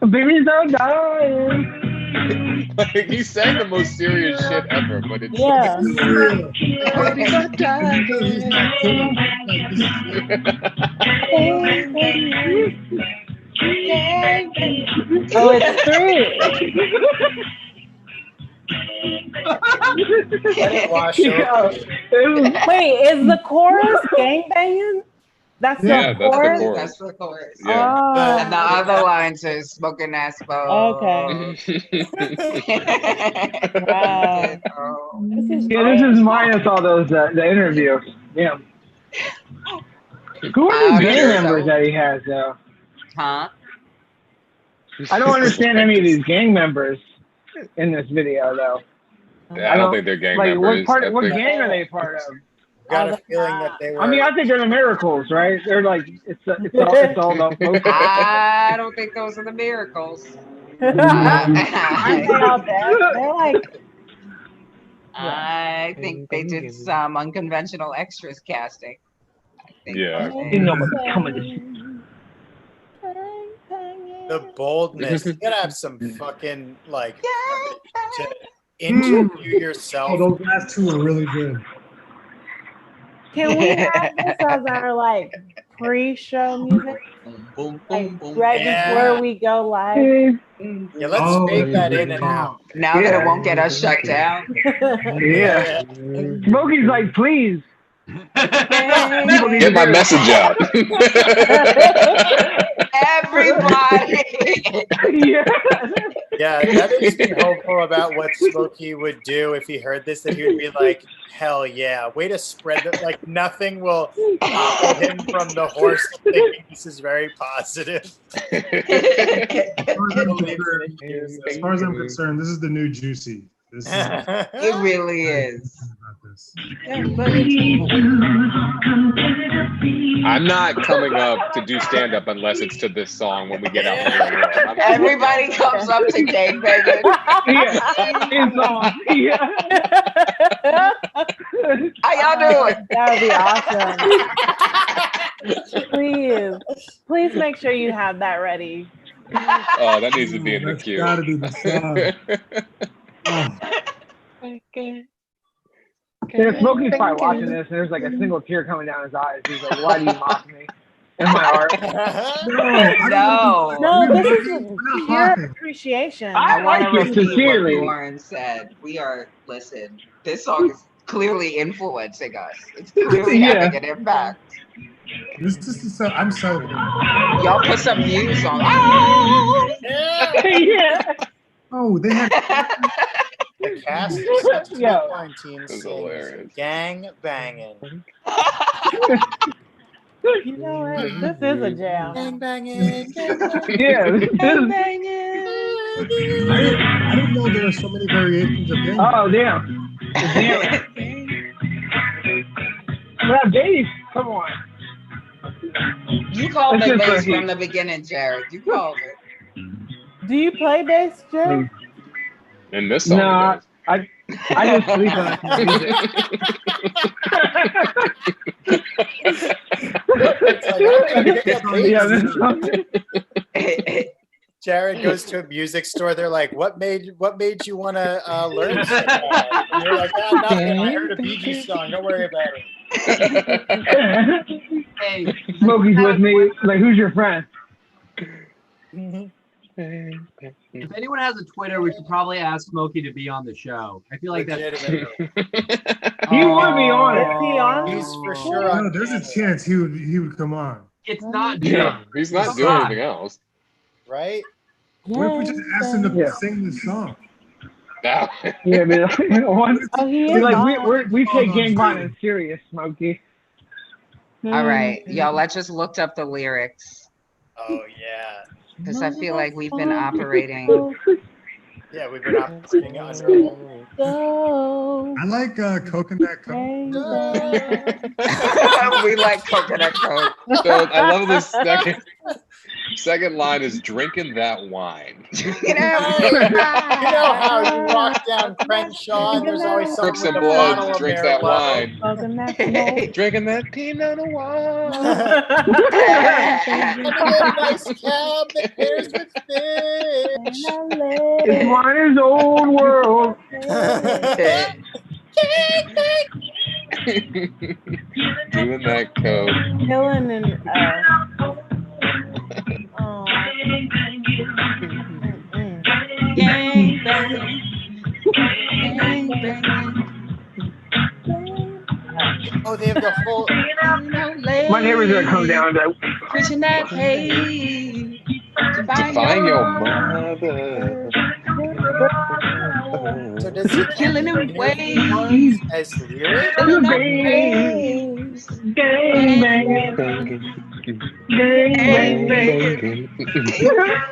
Babies are dying. Like, he sang the most serious shit ever, but it's Oh, it's 3. Wait, is the chorus gang banging? That's the chorus? That's the chorus. Yeah. Oh. And the other lines is smoking aspo. Okay. Wow. This is minus all those the interviews. Yeah. Who are these gang members that he has though? Huh? I don't understand any of these gang members in this video though. Yeah, I don't think they're gang members. What gang are they part of? Got a feeling that they were. I mean, I think they're the Miracles, right? They're like it's all about. I don't think those are the Miracles. They're like. I think they did some unconventional extras casting. Yeah. The boldness. You gotta have some fucking like to interview yourself. Oh, those last two are really good. Can we have this as our like pre-show music? Like right before we go live? Yeah, let's fade that in and out. Now that it won't get us shut down. Yeah. Smokey's like, please. Get my message out. Everybody. Yeah, that makes me hopeful about what Smokey would do if he heard this, that he would be like, hell yeah, way to spread that. Like, nothing will stop him from the horse thinking this is very positive. As far as I'm concerned, this is the new Juicy. This is, it really is. I'm not coming up to do stand-up unless it's to this song when we get out. Everybody comes up to gang banging. How y'all doing? That would be awesome. Please make sure you have that ready. Oh, that needs to be in the queue. Gotta be the song. Yeah, Smokey's probably watching this, and there's like a single tear coming down his eyes. He's like, "Why do you mock me in my art?" No, this is pure appreciation. I like it sincerely. What Lauren said, listen, this song is clearly influencing us. It's clearly having an impact. This is so. I'm so. Y'all put some views on. Oh, they had. The cast is such a hilarious. Gang banging. You know what? This is a jam. Gang banging. Yeah, gang banging. I didn't know there were so many variations of gang. Oh damn! That bass, come on. You called That's the just bass like- from the beginning, Jarrod. You called it. Do you play bass, Joe? In this song, No, it I just sleep when I can music. It's like, I'm gonna pick up bass. Yeah, that's Jarrod goes to a music store. They're like, "What made you want to learn?" So bad?" And you're like, "Ah, nothing. I heard a Bee Gees song. Don't worry about it." Hey, Smokey's with me. Like, who's your friend? if anyone has a Twitter, we should probably ask Smokey to be on the show. I feel like that's Legitimately. He would be on Is it. he on? He's for sure No, on. there's a chance he would come on. it's not Yeah, Joe. he's not It's doing not. anything else. Right? What if we just asked him to Yeah. sing this song? Now, Yeah, man. Oh, he We're is like, on. we take gang violence serious, Smokey. All right, Mm. y'all. I just looked up the lyrics Oh yeah. because I feel like we've been operating. Yeah, we've been operating under. Go. I like coconut Coke. We like coconut coke. so I love this second line is drinking that wine. You know how you walk down Crenshaw and there's always someone Crooks with and a bottle Bloods of drinks that Merlot. wine. Coconut smoke. Drinking that Pinot Noir. And a nice cab that pairs with fish. It's wine is old world. Doing that coke. Killing and oh. Gang banging. Gang banging. Oh, they have the whole. My neighbors are gonna come down and be like, Preaching that hey. Define your mother. So does he Killing them waves waves. as lyrics? Killing them waves. gang banging, gang banging.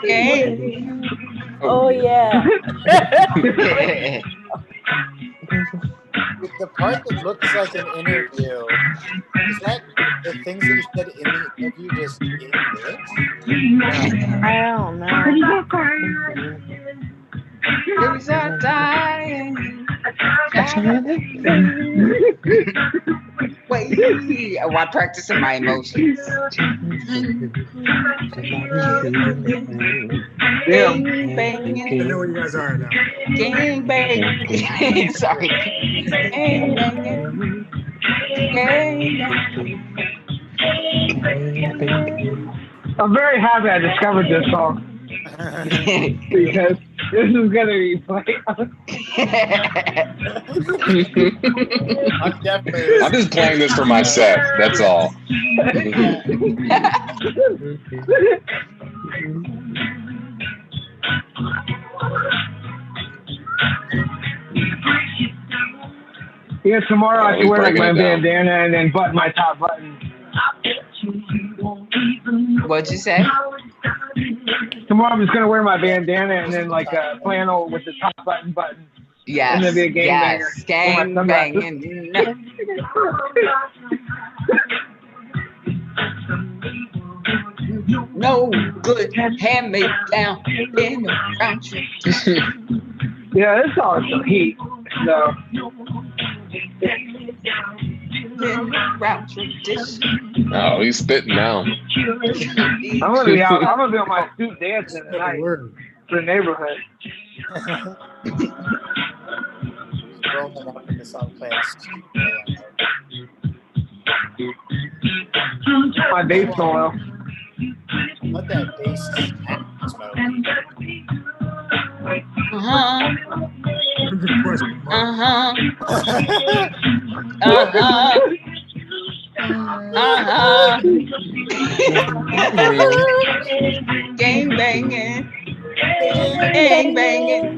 Gang. Oh yeah. The part that looks like an interview, is that the things that he said in the interview just in lyrics? I don't know. Babies are dying. Wait, oh, I'm practicing my emotions. Damn. Gang I banging. know where you guys are now. Gang banging. Sorry. Gang banging. Gang banging. I'm very happy I discovered this song because this is gonna be played. I'm just playing this for my set. That's all. Yeah, tomorrow I have to wear like Breaking my it down. bandana and then button my top button. What'd you say? Tomorrow I'm just gonna wear my bandana and then like a flannel with the top button. Yes. And then be a gang Yes. banger. Gang banging. No good hand me down in the country. Yeah, this song is some heat. So Oh, he's spitting now. I'm gonna be out. I'm gonna be on my suit dancing tonight for the neighborhood. Rolling up in the song playing. My bass solo. Let that bass smoke. Uh-huh. Gang banging. Gang banging.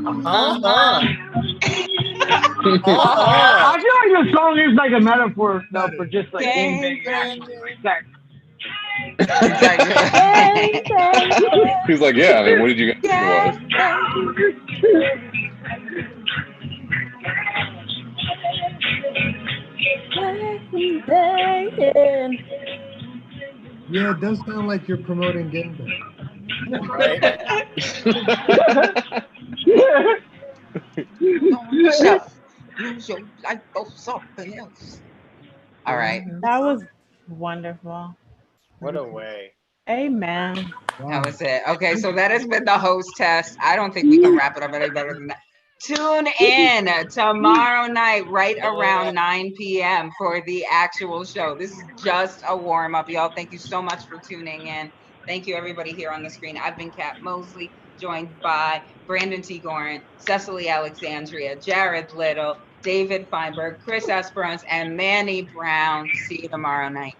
I feel like the song is like a metaphor though for just like gang banging. Like, He's like, yeah. I mean, what did you guys think it was? Yeah, it does sound like you're promoting gangbang. Right? Use your life for something else. All right. That was wonderful. What a way. Amen. That was it. Okay, so that has been the host test. I don't think we can wrap it up any better than that. Tune in tomorrow night, right around 9 p.m. for the actual show. This is just a warm up, y'all. Thank you so much for tuning in. Thank you, everybody here on the screen. I've been Kat Mosley, joined by Brandon T. Gorin, Cecily Alexandria, Jarrod Little, David Feinberg, Chris Esperance, and Manny Brown. See you tomorrow night.